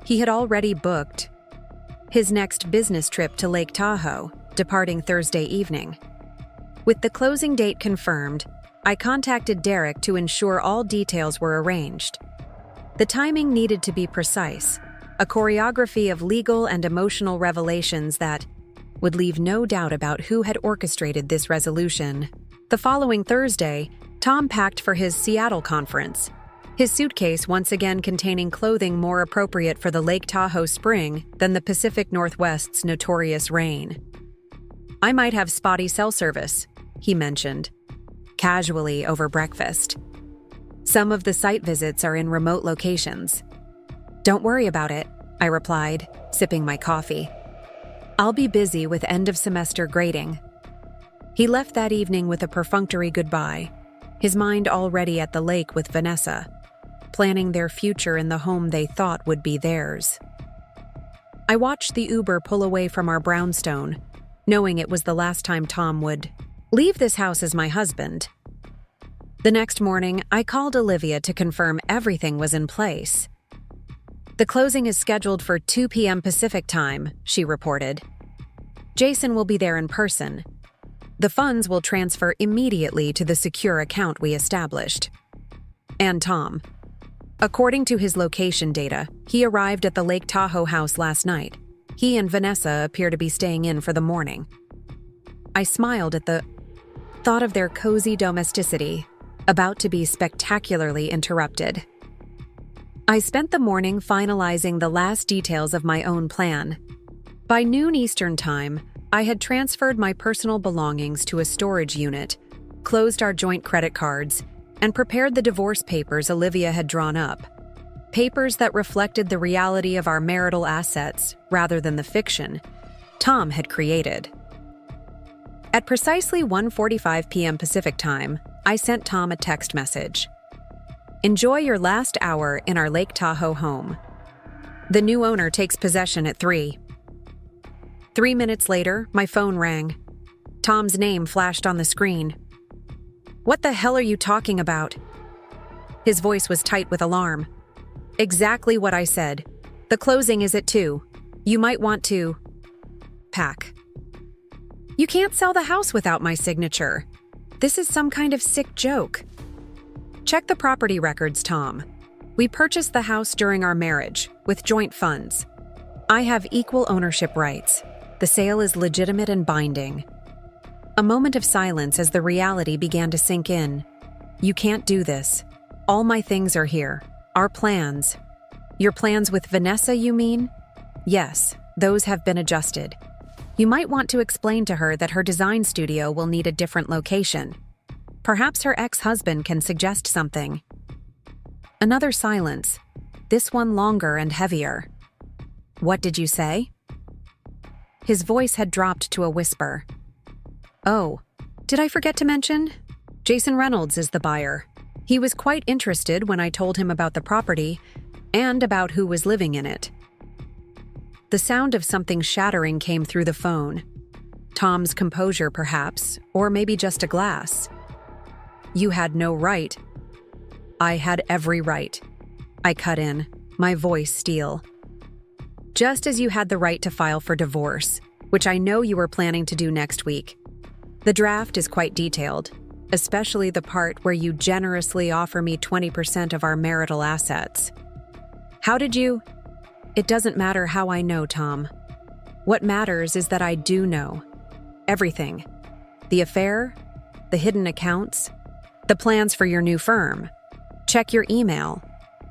He had already booked his next business trip to Lake Tahoe, departing Thursday evening. With the closing date confirmed, I contacted Derek to ensure all details were arranged. The timing needed to be precise, a choreography of legal and emotional revelations that, would leave no doubt about who had orchestrated this resolution. The following Thursday, Tom packed for his Seattle conference, his suitcase once again containing clothing more appropriate for the Lake Tahoe spring than the Pacific Northwest's notorious rain. "I might have spotty cell service," he mentioned, casually over breakfast. "Some of the site visits are in remote locations." "Don't worry about it," I replied, sipping my coffee. "I'll be busy with end-of-semester grading." He left that evening with a perfunctory goodbye, his mind already at the lake with Vanessa, planning their future in the home they thought would be theirs. I watched the Uber pull away from our brownstone, knowing it was the last time Tom would leave this house as my husband. The next morning, I called Olivia to confirm everything was in place. "The closing is scheduled for 2 p.m. Pacific time," she reported. "Jason will be there in person. The funds will transfer immediately to the secure account we established." And Tom. According to his location data, he arrived at the Lake Tahoe house last night. He and Vanessa appear to be staying in for the morning. I smiled at the thought of their cozy domesticity, about to be spectacularly interrupted. I spent the morning finalizing the last details of my own plan. By noon Eastern Time, I had transferred my personal belongings to a storage unit, closed our joint credit cards, and prepared the divorce papers Olivia had drawn up. Papers that reflected the reality of our marital assets rather than the fiction Tom had created. At precisely 1:45 p.m. Pacific Time, I sent Tom a text message. "Enjoy your last hour in our Lake Tahoe home. The new owner takes possession at 3. 3 minutes later, my phone rang. Tom's name flashed on the screen. "What the hell are you talking about?" His voice was tight with alarm. "Exactly what I said. The closing is at 2. You might want to pack." "You can't sell the house without my signature. This is some kind of sick joke." "Check the property records, Tom. We purchased the house during our marriage, with joint funds. I have equal ownership rights. The sale is legitimate and binding." A moment of silence as the reality began to sink in. "You can't do this. All my things are here. Our plans." "Your plans with Vanessa, you mean?" "Yes, those have been adjusted. You might want to explain to her that her design studio will need a different location. Perhaps her ex-husband can suggest something." Another silence, this one longer and heavier. "What did you say?" His voice had dropped to a whisper. "Oh, did I forget to mention? Jason Reynolds is the buyer. He was quite interested when I told him about the property and about who was living in it." The sound of something shattering came through the phone. Tom's composure, perhaps, or maybe just a glass. "You had no right." "I had every right." I cut in, my voice steel. "Just as you had the right to file for divorce, which I know you were planning to do next week. The draft is quite detailed, especially the part where you generously offer me 20% of our marital assets." "How did you—" "It doesn't matter how I know, Tom. What matters is that I do know. Everything. The affair, the hidden accounts, the plans for your new firm. Check your email.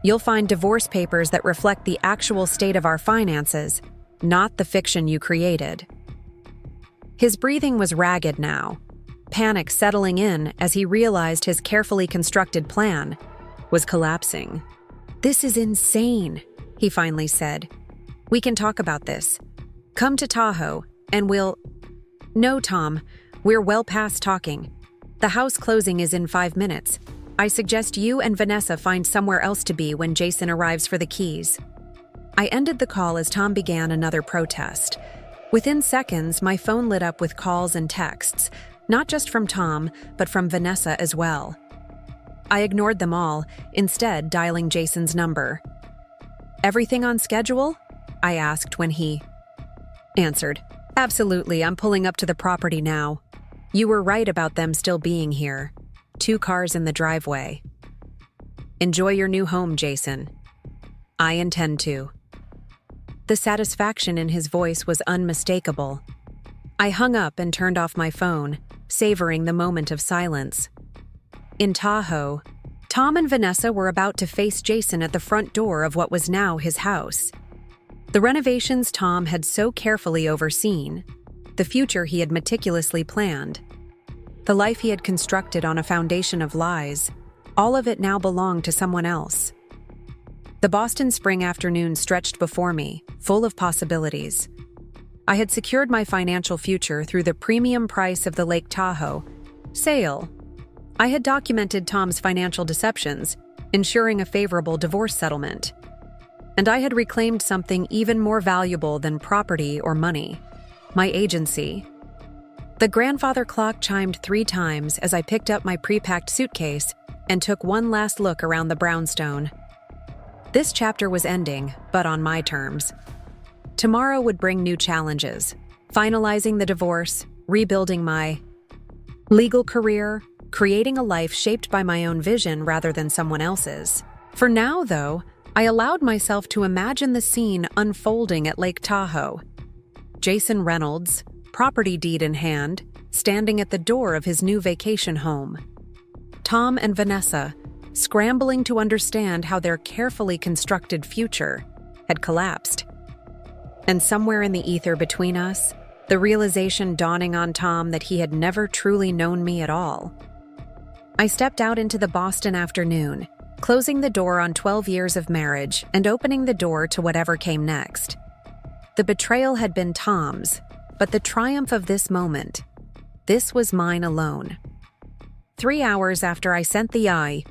You'll find divorce papers that reflect the actual state of our finances, not the fiction you created." His breathing was ragged now, panic settling in as he realized his carefully constructed plan was collapsing. "This is insane," he finally said. "We can talk about this. Come to Tahoe, and we'll—" "No, Tom, we're well past talking. The house closing is in 5 minutes. I suggest you and Vanessa find somewhere else to be when Jason arrives for the keys." I ended the call as Tom began another protest. Within seconds, my phone lit up with calls and texts, not just from Tom, but from Vanessa as well. I ignored them all, instead dialing Jason's number. "Everything on schedule?" I asked when he answered. "Absolutely, I'm pulling up to the property now. You were right about them still being here. 2 cars in the driveway." "Enjoy your new home, Jason." "I intend to." The satisfaction in his voice was unmistakable. I hung up and turned off my phone, savoring the moment of silence. In Tahoe, Tom and Vanessa were about to face Jason at the front door of what was now his house. The renovations Tom had so carefully overseen, the future he had meticulously planned, the life he had constructed on a foundation of lies, all of it now belonged to someone else. The Boston spring afternoon stretched before me, full of possibilities. I had secured my financial future through the premium price of the Lake Tahoe sale. I had documented Tom's financial deceptions, ensuring a favorable divorce settlement. And I had reclaimed something even more valuable than property or money: my agency. The grandfather clock chimed 3 times as I picked up my pre-packed suitcase and took one last look around the brownstone. This chapter was ending, but on my terms. Tomorrow would bring new challenges: finalizing the divorce, rebuilding my legal career, creating a life shaped by my own vision rather than someone else's. For now, though, I allowed myself to imagine the scene unfolding at Lake Tahoe. Jason Reynolds, property deed in hand, standing at the door of his new vacation home. Tom and Vanessa, scrambling to understand how their carefully constructed future had collapsed. And somewhere in the ether between us, the realization dawning on Tom that he had never truly known me at all. I stepped out into the Boston afternoon, closing the door on 12 years of marriage and opening the door to whatever came next. The betrayal had been Tom's, but the triumph of this moment, this was mine alone. 3 hours after I sent the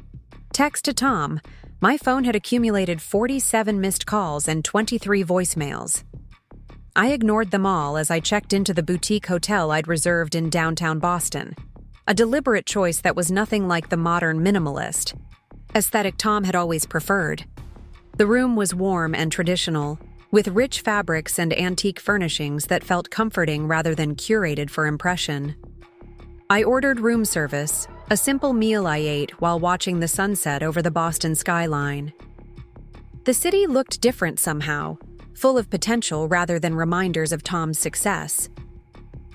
text to Tom, my phone had accumulated 47 missed calls and 23 voicemails. I ignored them all as I checked into the boutique hotel I'd reserved in downtown Boston, a deliberate choice that was nothing like the modern minimalist aesthetic Tom had always preferred. The room was warm and traditional, with rich fabrics and antique furnishings that felt comforting rather than curated for impression. I ordered room service, a simple meal I ate while watching the sunset over the Boston skyline. The city looked different somehow, full of potential rather than reminders of Tom's success.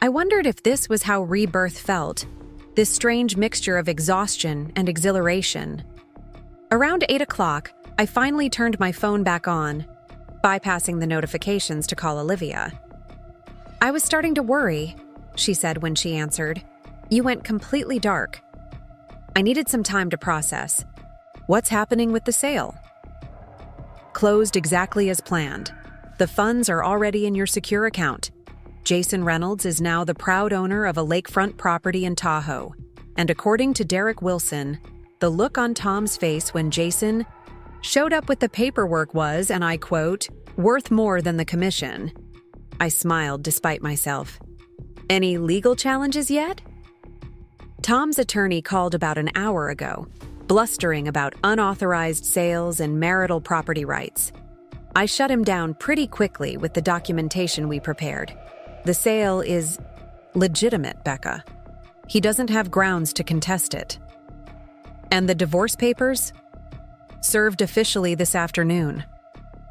I wondered if this was how rebirth felt, this strange mixture of exhaustion and exhilaration. Around 8 o'clock, I finally turned my phone back on, bypassing the notifications to call Olivia. "I was starting to worry," she said when she answered. "You went completely dark." I needed some time to process. "What's happening with the sale?" "Closed exactly as planned. The funds are already in your secure account. Jason Reynolds is now the proud owner of a lakefront property in Tahoe. And according to Derek Wilson, the look on Tom's face when Jason showed up with the paperwork was, and I quote, "worth more than the commission." I smiled despite myself. "Any legal challenges yet?" Tom's attorney called about an hour ago, blustering about unauthorized sales and marital property rights. I shut him down pretty quickly with the documentation we prepared. The sale is legitimate, Becca. He doesn't have grounds to contest it. And the divorce papers? Served officially this afternoon.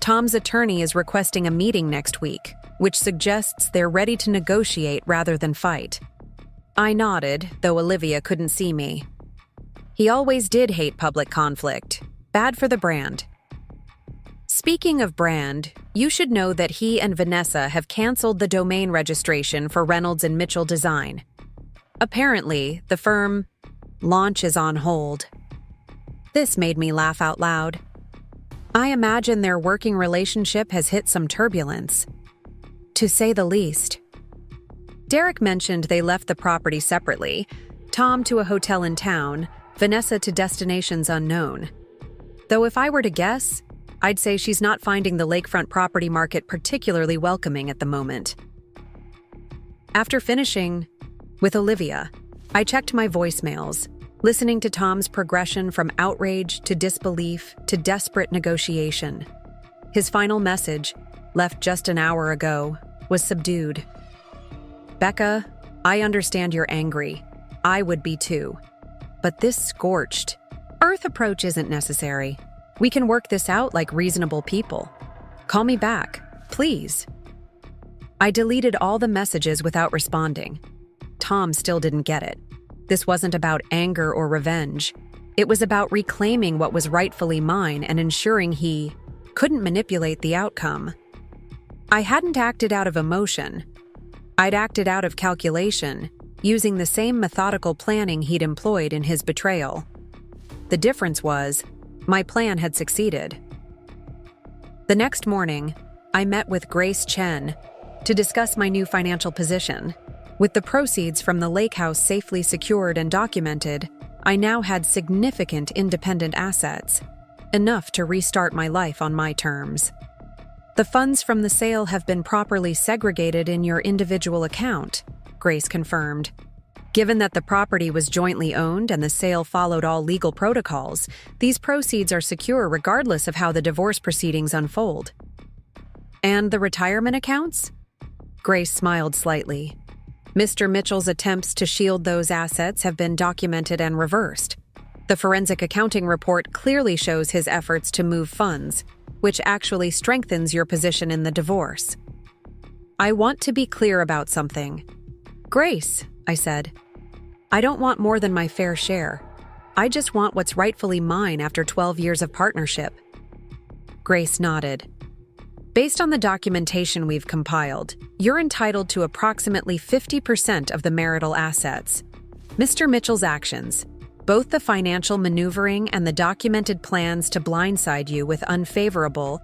Tom's attorney is requesting a meeting next week, which suggests they're ready to negotiate rather than fight. I nodded, though Olivia couldn't see me. He always did hate public conflict. Bad for the brand. Speaking of brand, you should know that he and Vanessa have canceled the domain registration for Reynolds and Mitchell Design. Apparently, the firm launch is on hold. This made me laugh out loud. I imagine their working relationship has hit some turbulence, to say the least. Derek mentioned they left the property separately, Tom to a hotel in town, Vanessa to destinations unknown. Though if I were to guess, I'd say she's not finding the lakefront property market particularly welcoming at the moment. After finishing with Olivia, I checked my voicemails, listening to Tom's progression from outrage to disbelief to desperate negotiation. His final message, left just an hour ago, was subdued. "Becca, I understand you're angry. I would be too. But this scorched earth approach isn't necessary. We can work this out like reasonable people. Call me back, please." I deleted all the messages without responding. Tom still didn't get it. This wasn't about anger or revenge. It was about reclaiming what was rightfully mine and ensuring he couldn't manipulate the outcome. I hadn't acted out of emotion. I'd acted out of calculation, using the same methodical planning he'd employed in his betrayal. The difference was, my plan had succeeded. The next morning, I met with Grace Chen to discuss my new financial position. With the proceeds from the lake house safely secured and documented, I now had significant independent assets, enough to restart my life on my terms. The funds from the sale have been properly segregated in your individual account, Grace confirmed. Given that the property was jointly owned and the sale followed all legal protocols, these proceeds are secure regardless of how the divorce proceedings unfold. And the retirement accounts? Grace smiled slightly. Mr. Mitchell's attempts to shield those assets have been documented and reversed. The forensic accounting report clearly shows his efforts to move funds, which actually strengthens your position in the divorce. I want to be clear about something. Grace, I said, I don't want more than my fair share. I just want what's rightfully mine after 12 years of partnership. Grace nodded. Based on the documentation we've compiled, you're entitled to approximately 50% of the marital assets. Mr. Mitchell's actions, both the financial maneuvering and the documented plans to blindside you with unfavorable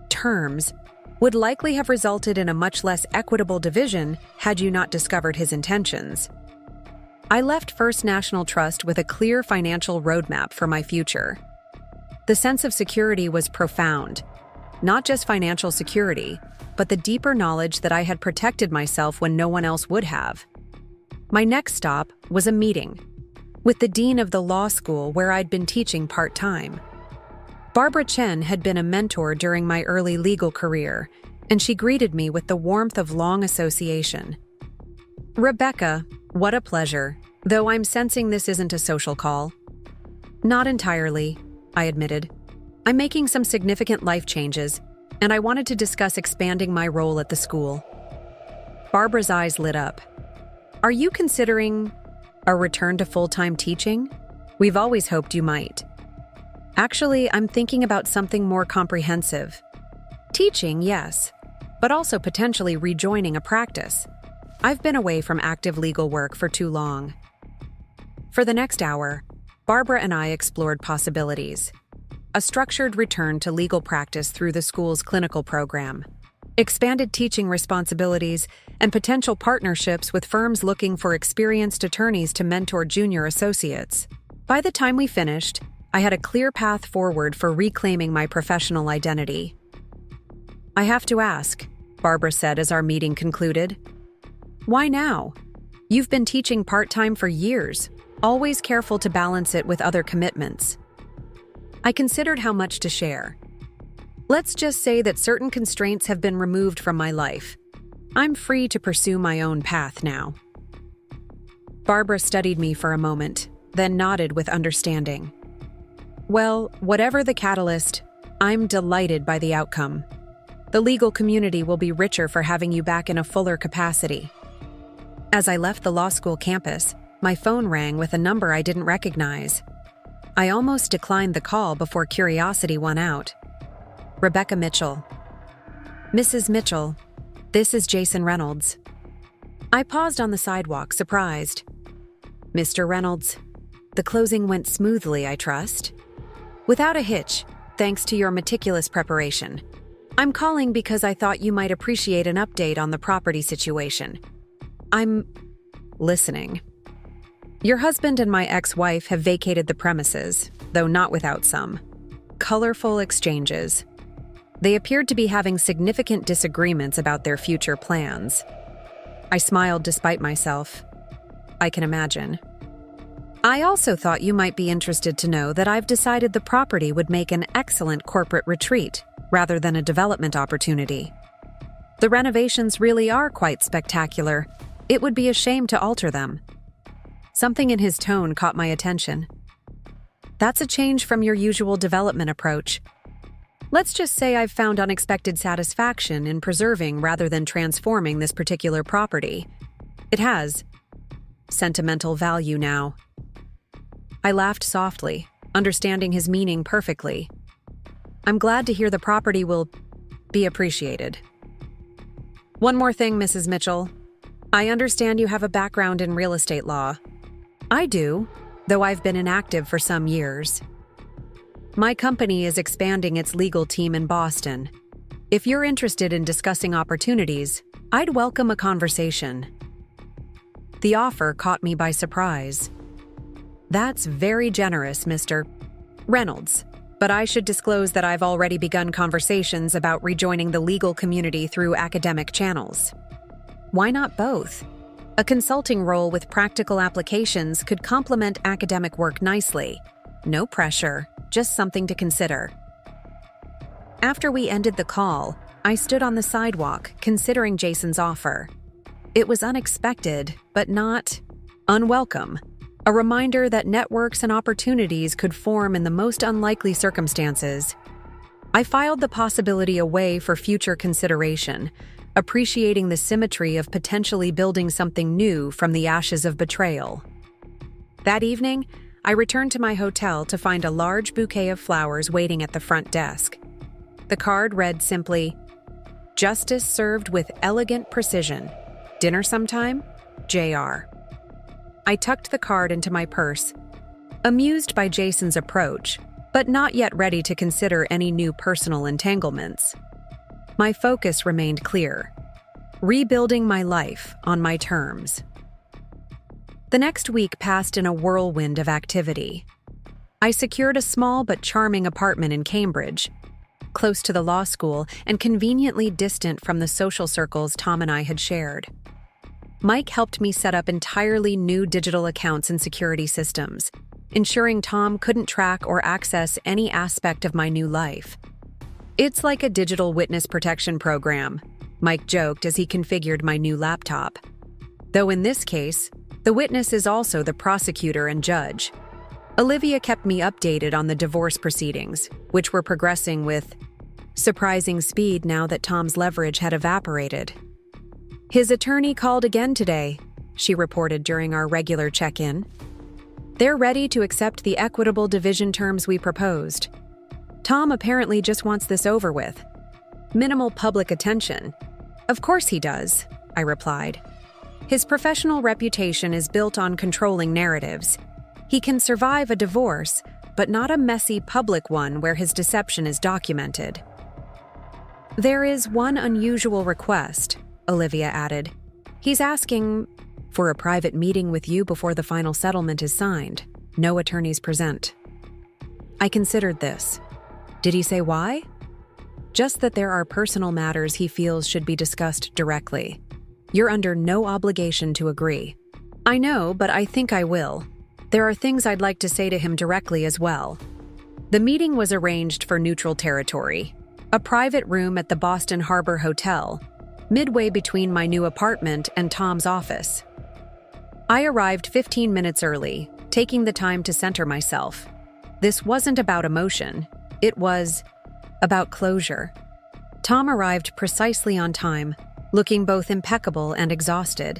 terms, would likely have resulted in a much less equitable division had you not discovered his intentions. I left First National Trust with a clear financial roadmap for my future. The sense of security was profound. Not just financial security, but the deeper knowledge that I had protected myself when no one else would have. My next stop was a meeting with the dean of the law school where I'd been teaching part-time. Barbara Chen had been a mentor during my early legal career, and she greeted me with the warmth of long association. Rebecca, what a pleasure, though I'm sensing this isn't a social call. Not entirely, I admitted. I'm making some significant life changes, and I wanted to discuss expanding my role at the school. Barbara's eyes lit up. Are you considering a return to full-time teaching? We've always hoped you might. Actually, I'm thinking about something more comprehensive. Teaching, yes, but also potentially rejoining a practice. I've been away from active legal work for too long. For the next hour, Barbara and I explored possibilities. A structured return to legal practice through the school's clinical program, expanded teaching responsibilities, and potential partnerships with firms looking for experienced attorneys to mentor junior associates. By the time we finished, I had a clear path forward for reclaiming my professional identity. I have to ask, Barbara said as our meeting concluded. Why now? You've been teaching part-time for years, always careful to balance it with other commitments. I considered how much to share. Let's just say that certain constraints have been removed from my life. I'm free to pursue my own path now. Barbara studied me for a moment, then nodded with understanding. Well, whatever the catalyst, I'm delighted by the outcome. The legal community will be richer for having you back in a fuller capacity. As I left the law school campus, my phone rang with a number I didn't recognize. I almost declined the call before curiosity won out. Rebecca Mitchell. Mrs. Mitchell, this is Jason Reynolds. I paused on the sidewalk, surprised. Mr. Reynolds, the closing went smoothly, I trust. Without a hitch, thanks to your meticulous preparation. I'm calling because I thought you might appreciate an update on the property situation. I'm listening. Your husband and my ex-wife have vacated the premises, though not without some colorful exchanges. They appeared to be having significant disagreements about their future plans. I smiled despite myself. I can imagine. I also thought you might be interested to know that I've decided the property would make an excellent corporate retreat rather than a development opportunity. The renovations really are quite spectacular. It would be a shame to alter them. Something in his tone caught my attention. That's a change from your usual development approach. Let's just say I've found unexpected satisfaction in preserving rather than transforming this particular property. It has sentimental value now. I laughed softly, understanding his meaning perfectly. I'm glad to hear the property will be appreciated. One more thing, Mrs. Mitchell. I understand you have a background in real estate law. I do, though I've been inactive for some years. My company is expanding its legal team in Boston. If you're interested in discussing opportunities, I'd welcome a conversation. The offer caught me by surprise. That's very generous, Mr. Reynolds, but I should disclose that I've already begun conversations about rejoining the legal community through academic channels. Why not both? A consulting role with practical applications could complement academic work nicely. No pressure, just something to consider. After we ended the call, I stood on the sidewalk, considering Jason's offer. It was unexpected, but not unwelcome. A reminder that networks and opportunities could form in the most unlikely circumstances. I filed the possibility away for future consideration, appreciating the symmetry of potentially building something new from the ashes of betrayal. That evening, I returned to my hotel to find a large bouquet of flowers waiting at the front desk. The card read simply, "Justice served with elegant precision. Dinner sometime? J.R." I tucked the card into my purse, amused by Jason's approach, but not yet ready to consider any new personal entanglements. My focus remained clear: rebuilding my life on my terms. The next week passed in a whirlwind of activity. I secured a small but charming apartment in Cambridge, close to the law school and conveniently distant from the social circles Tom and I had shared. Mike helped me set up entirely new digital accounts and security systems, ensuring Tom couldn't track or access any aspect of my new life. "It's like a digital witness protection program," Mike joked as he configured my new laptop. Though in this case, the witness is also the prosecutor and judge. Olivia kept me updated on the divorce proceedings, which were progressing with surprising speed now that Tom's leverage had evaporated. "His attorney called again today," she reported during our regular check-in. "They're ready to accept the equitable division terms we proposed. Tom apparently just wants this over with. Minimal public attention." "Of course he does," I replied. "His professional reputation is built on controlling narratives. He can survive a divorce, but not a messy public one where his deception is documented." "There is one unusual request," Olivia added. "He's asking for a private meeting with you before the final settlement is signed. No attorneys present." I considered this. Did he say why? Just that there are personal matters he feels should be discussed directly. "You're under no obligation to agree." "I know, but I think I will. There are things I'd like to say to him directly as well." The meeting was arranged for neutral territory, a private room at the Boston Harbor Hotel, midway between my new apartment and Tom's office. I arrived 15 minutes early, taking the time to center myself. This wasn't about emotion. It was about closure. Tom arrived precisely on time, looking both impeccable and exhausted.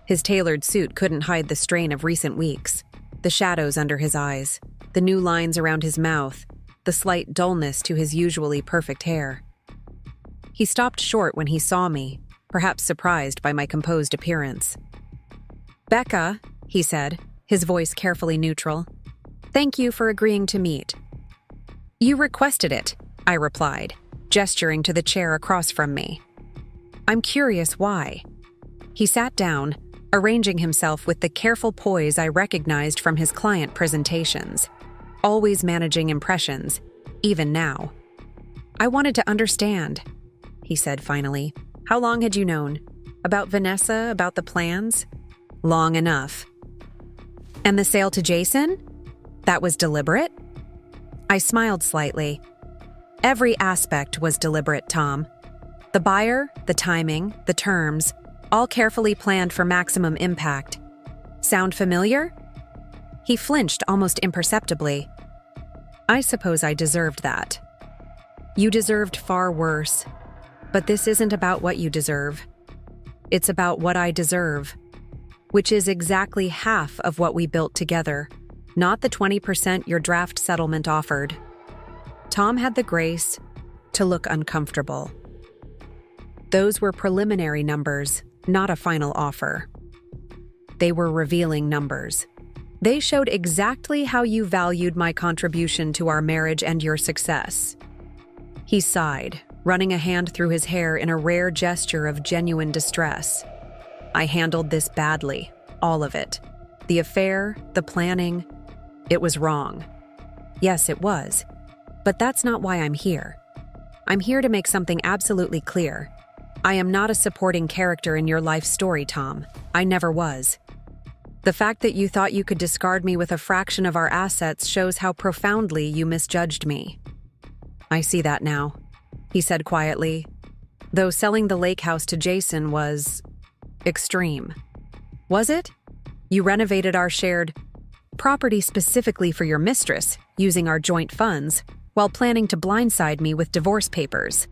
His tailored suit couldn't hide the strain of recent weeks, the shadows under his eyes, the new lines around his mouth, the slight dullness to his usually perfect hair. He stopped short when he saw me, perhaps surprised by my composed appearance. "Becca," he said, his voice carefully neutral, "thank you for agreeing to meet." "You requested it," I replied, gesturing to the chair across from me. "I'm curious why." He sat down, arranging himself with the careful poise I recognized from his client presentations, always managing impressions, even now. "I wanted to understand," he said finally. "How long had you known? About Vanessa, about the plans?" "Long enough." "And the sale to Jason? That was deliberate?" I smiled slightly. "Every aspect was deliberate, Tom. The buyer, the timing, the terms, all carefully planned for maximum impact. Sound familiar?" He flinched almost imperceptibly. I suppose I deserved that. You deserved far worse. But this isn't about what you deserve. It's about what I deserve, which is exactly half of what we built together, not the 20% your draft settlement offered. Tom had the grace to look uncomfortable. Those were preliminary numbers, not a final offer. They were revealing numbers. They showed exactly how you valued my contribution to our marriage and your success. He sighed, running a hand through his hair in a rare gesture of genuine distress. I handled this badly, all of it. The affair, the planning, it was wrong. Yes, it was. But that's not why I'm here. I'm here to make something absolutely clear. I am not a supporting character in your life story, Tom. I never was. The fact that you thought you could discard me with a fraction of our assets shows how profoundly you misjudged me. I see that now, he said quietly, though selling the lake house to Jason was extreme. Was it? You renovated our shared property specifically for your mistress, using our joint funds, while planning to blindside me with divorce papers.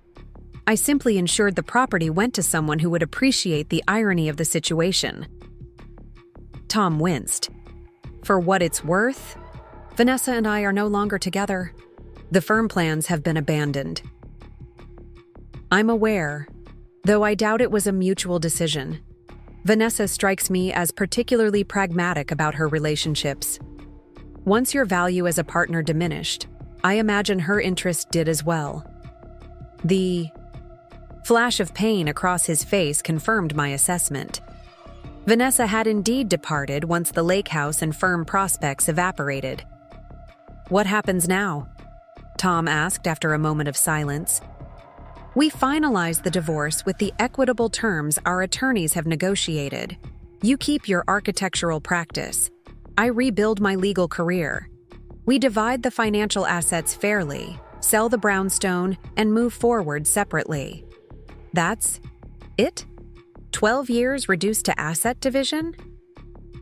I simply ensured the property went to someone who would appreciate the irony of the situation. Tom winced. For what it's worth, Vanessa and I are no longer together. The firm plans have been abandoned. I'm aware, though I doubt it was a mutual decision. Vanessa strikes me as particularly pragmatic about her relationships. Once your value as a partner diminished, I imagine her interest did as well. The flash of pain across his face confirmed my assessment. Vanessa had indeed departed once the lake house and firm prospects evaporated. What happens now? Tom asked after a moment of silence. We finalized the divorce with the equitable terms our attorneys have negotiated. You keep your architectural practice. I rebuild my legal career. We divide the financial assets fairly, sell the brownstone, and move forward separately. That's it? 12 years reduced to asset division?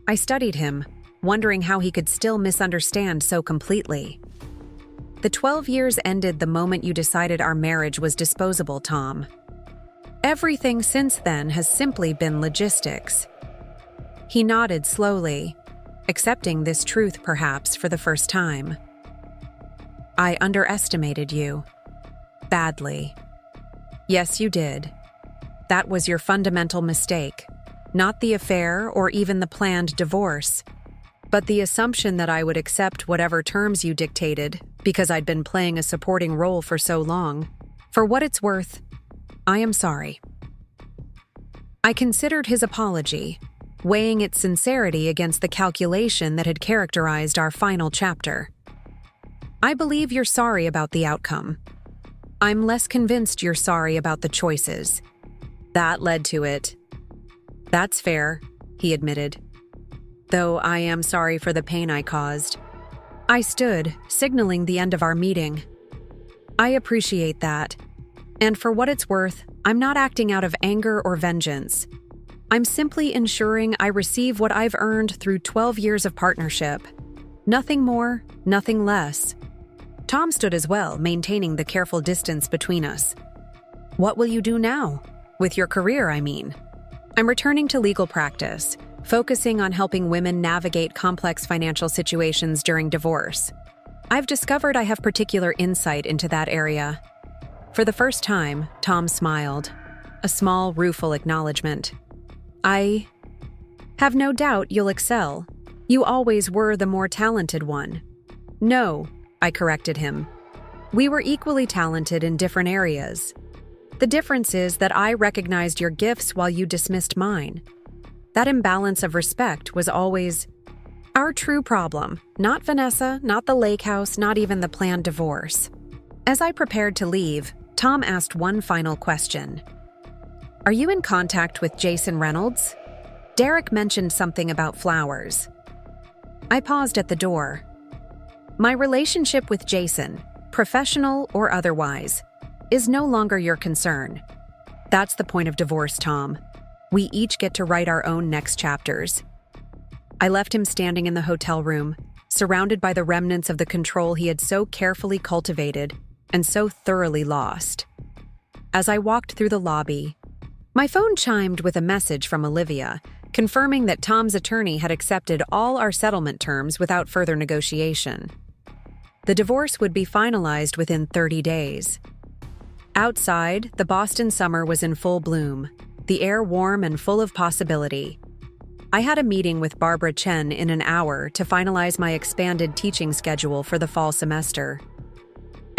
I studied him, wondering how he could still misunderstand so completely. The 12 years ended the moment you decided our marriage was disposable, Tom. Everything since then has simply been logistics. He nodded slowly, accepting this truth perhaps for the first time. I underestimated you. Badly. Yes, you did. That was your fundamental mistake. Not the affair or even the planned divorce, but the assumption that I would accept whatever terms you dictated because I'd been playing a supporting role for so long. For what it's worth, I am sorry. I considered his apology, weighing its sincerity against the calculation that had characterized our final chapter. I believe you're sorry about the outcome. I'm less convinced you're sorry about the choices. That led to it. That's fair, he admitted. Though I am sorry for the pain I caused. I stood, signaling the end of our meeting. I appreciate that. And for what it's worth, I'm not acting out of anger or vengeance. I'm simply ensuring I receive what I've earned through 12 years of partnership. Nothing more, nothing less. Tom stood as well, maintaining the careful distance between us. What will you do now? With your career, I mean. I'm returning to legal practice, focusing on helping women navigate complex financial situations during divorce. I've discovered I have particular insight into that area. For the first time, Tom smiled, a small, rueful acknowledgement. I have no doubt you'll excel. You always were the more talented one. No, I corrected him. We were equally talented in different areas. The difference is that I recognized your gifts while you dismissed mine. That imbalance of respect was always our true problem, not Vanessa, not the lake house, not even the planned divorce. As I prepared to leave, Tom asked one final question. Are you in contact with Jason Reynolds? Derek mentioned something about flowers. I paused at the door. My relationship with Jason, professional or otherwise, is no longer your concern. That's the point of divorce, Tom. We each get to write our own next chapters. I left him standing in the hotel room, surrounded by the remnants of the control he had so carefully cultivated, and so thoroughly lost. As I walked through the lobby, my phone chimed with a message from Olivia, confirming that Tom's attorney had accepted all our settlement terms without further negotiation. The divorce would be finalized within 30 days. Outside, the Boston summer was in full bloom, the air warm and full of possibility. I had a meeting with Barbara Chen in an hour to finalize my expanded teaching schedule for the fall semester.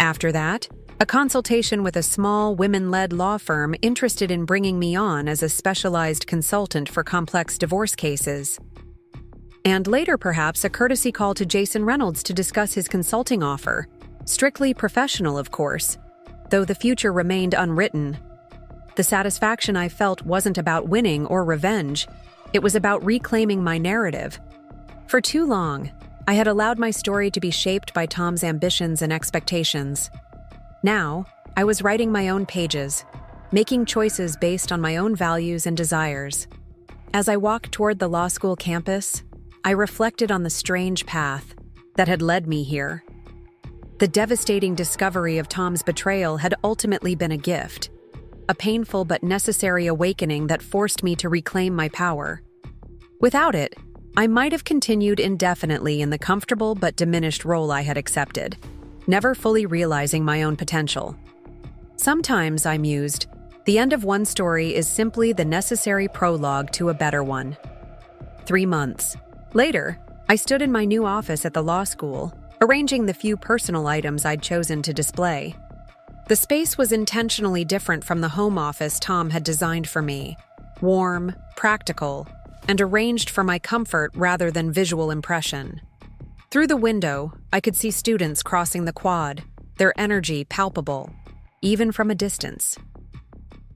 After that, a consultation with a small, women-led law firm interested in bringing me on as a specialized consultant for complex divorce cases. And later, perhaps, a courtesy call to Jason Reynolds to discuss his consulting offer. Strictly professional, of course, though the future remained unwritten. The satisfaction I felt wasn't about winning or revenge. It was about reclaiming my narrative. For too long, I had allowed my story to be shaped by Tom's ambitions and expectations. Now, I was writing my own pages, making choices based on my own values and desires. As I walked toward the law school campus, I reflected on the strange path that had led me here. The devastating discovery of Tom's betrayal had ultimately been a gift, a painful but necessary awakening that forced me to reclaim my power. Without it, I might have continued indefinitely in the comfortable but diminished role I had accepted, never fully realizing my own potential. Sometimes, I mused, the end of one story is simply the necessary prologue to a better one. 3 months later, I stood in my new office at the law school, arranging the few personal items I'd chosen to display. The space was intentionally different from the home office Tom had designed for me, warm, practical, and arranged for my comfort rather than visual impression. Through the window, I could see students crossing the quad, their energy palpable, even from a distance.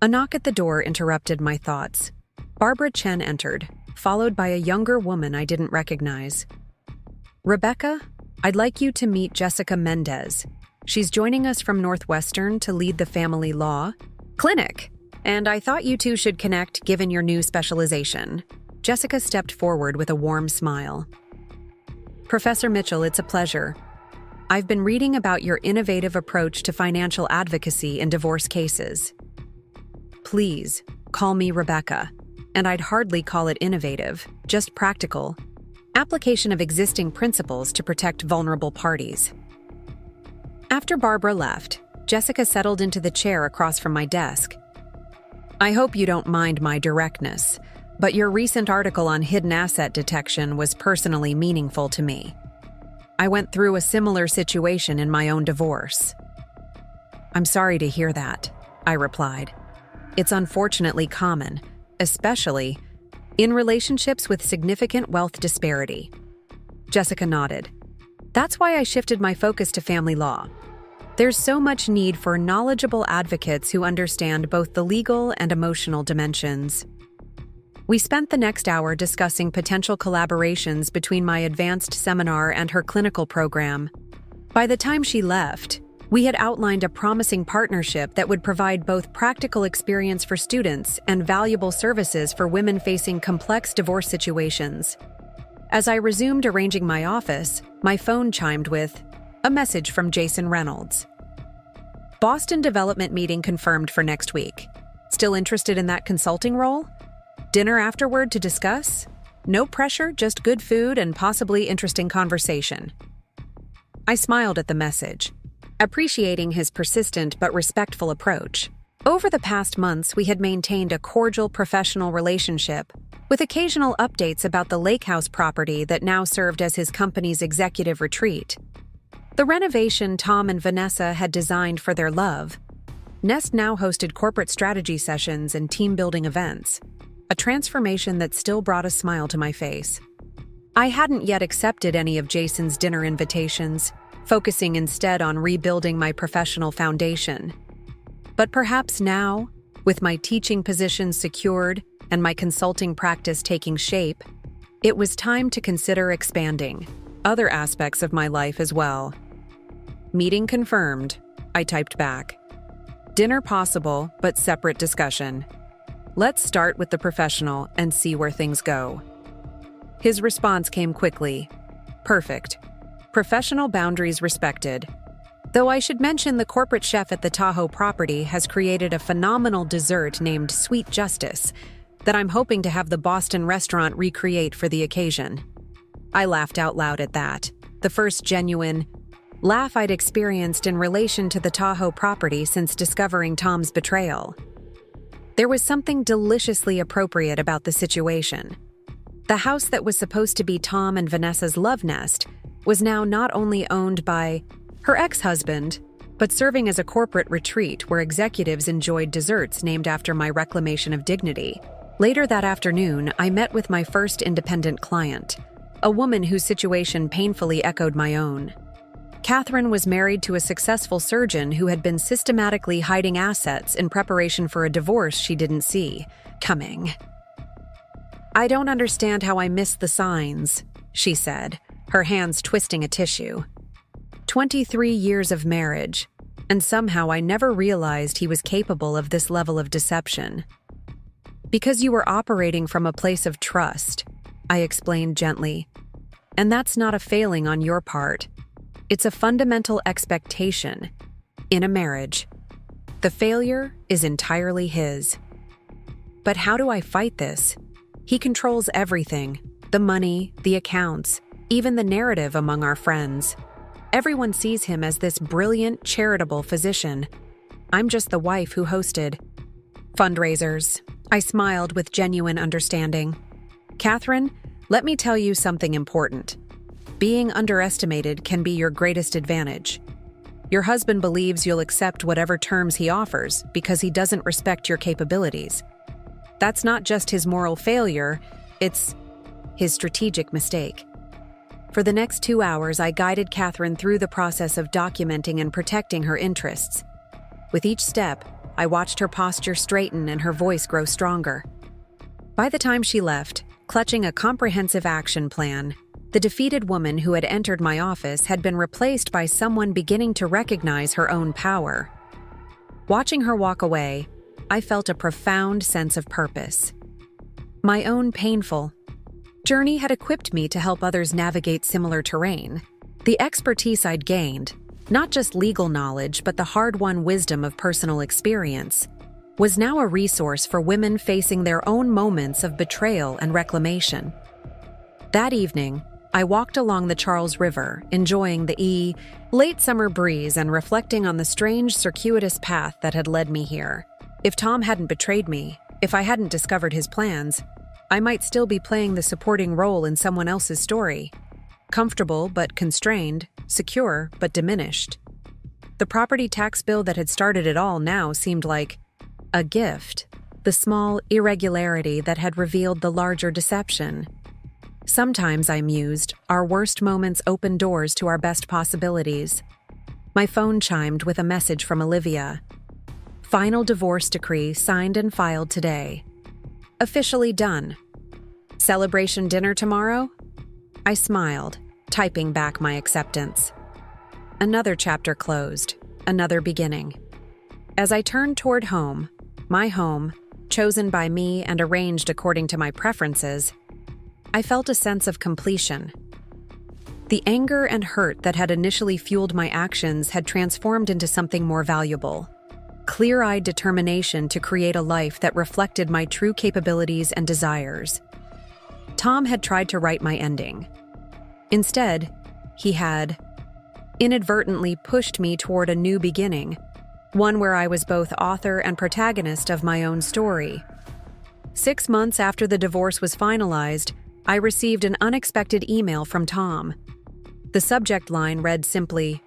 A knock at the door interrupted my thoughts. Barbara Chen entered, followed by a younger woman I didn't recognize. "Rebecca, I'd like you to meet Jessica Mendez. She's joining us from Northwestern to lead the family law clinic, and I thought you two should connect given your new specialization." Jessica stepped forward with a warm smile. "Professor Mitchell, it's a pleasure. I've been reading about your innovative approach to financial advocacy in divorce cases." "Please, call me Rebecca, and I'd hardly call it innovative, just practical. Application of existing principles to protect vulnerable parties." After Barbara left, Jessica settled into the chair across from my desk. "I hope you don't mind my directness, but your recent article on hidden asset detection was personally meaningful to me. I went through a similar situation in my own divorce." "I'm sorry to hear that," I replied. "It's unfortunately common, especially in relationships with significant wealth disparity." Jessica nodded. "That's why I shifted my focus to family law. There's so much need for knowledgeable advocates who understand both the legal and emotional dimensions." We spent the next hour discussing potential collaborations between my advanced seminar and her clinical program. By the time she left, we had outlined a promising partnership that would provide both practical experience for students and valuable services for women facing complex divorce situations. As I resumed arranging my office, my phone chimed with a message from Jason Reynolds. "Boston development meeting confirmed for next week. Still interested in that consulting role? Dinner afterward to discuss? No pressure, just good food and possibly interesting conversation." I smiled at the message, appreciating his persistent but respectful approach. Over the past months, we had maintained a cordial professional relationship, with occasional updates about the lake house property that now served as his company's executive retreat. The renovation Tom and Vanessa had designed for their love. Nest now hosted corporate strategy sessions and team-building events, a transformation that still brought a smile to my face. I hadn't yet accepted any of Jason's dinner invitations, focusing instead on rebuilding my professional foundation. But perhaps now, with my teaching position secured and my consulting practice taking shape, it was time to consider expanding other aspects of my life as well. "Meeting confirmed," I typed back. "Dinner possible, but separate discussion. Let's start with the professional and see where things go." His response came quickly. "Perfect. Professional boundaries respected." Though I should mention the corporate chef at the Tahoe property has created a phenomenal dessert named Sweet Justice that I'm hoping to have the Boston restaurant recreate for the occasion. I laughed out loud at that, the first genuine laugh I'd experienced in relation to the Tahoe property since discovering Tom's betrayal. There was something deliciously appropriate about the situation. The house that was supposed to be Tom and Vanessa's love nest was now not only owned by her ex-husband, but serving as a corporate retreat where executives enjoyed desserts named after my reclamation of dignity. Later that afternoon, I met with my first independent client, a woman whose situation painfully echoed my own. Catherine was married to a successful surgeon who had been systematically hiding assets in preparation for a divorce she didn't see coming. "I don't understand how I missed the signs," she said, her hands twisting a tissue. 23 years of marriage, and somehow I never realized he was capable of this level of deception. "Because you were operating from a place of trust," I explained gently. "And that's not a failing on your part. It's a fundamental expectation in a marriage. The failure is entirely his." "But how do I fight this? He controls everything, the money, the accounts, even the narrative among our friends. Everyone sees him as this brilliant, charitable physician. I'm just the wife who hosted fundraisers." I smiled with genuine understanding. "Catherine, let me tell you something important. Being underestimated can be your greatest advantage. Your husband believes you'll accept whatever terms he offers because he doesn't respect your capabilities. That's not just his moral failure, it's his strategic mistake." For the next 2 hours, I guided Catherine through the process of documenting and protecting her interests. With each step, I watched her posture straighten and her voice grow stronger. By the time she left, clutching a comprehensive action plan, the defeated woman who had entered my office had been replaced by someone beginning to recognize her own power. Watching her walk away, I felt a profound sense of purpose. My own painful journey had equipped me to help others navigate similar terrain. The expertise I'd gained, not just legal knowledge but the hard-won wisdom of personal experience, was now a resource for women facing their own moments of betrayal and reclamation. That evening, I walked along the Charles River, enjoying the late summer breeze and reflecting on the strange circuitous path that had led me here. If Tom hadn't betrayed me, if I hadn't discovered his plans, I might still be playing the supporting role in someone else's story. Comfortable but constrained, secure but diminished. The property tax bill that had started it all now seemed like a gift, the small irregularity that had revealed the larger deception. Sometimes, I mused, our worst moments open doors to our best possibilities. My phone chimed with a message from Olivia. "Final divorce decree signed and filed today. Officially done. Celebration dinner tomorrow?" I smiled, typing back my acceptance. Another chapter closed, another beginning. As I turned toward home, my home, chosen by me and arranged according to my preferences, I felt a sense of completion. The anger and hurt that had initially fueled my actions had transformed into something more valuable. Clear-eyed determination to create a life that reflected my true capabilities and desires. Tom had tried to write my ending. Instead, he had inadvertently pushed me toward a new beginning, one where I was both author and protagonist of my own story. 6 months after the divorce was finalized, I received an unexpected email from Tom. The subject line read simply,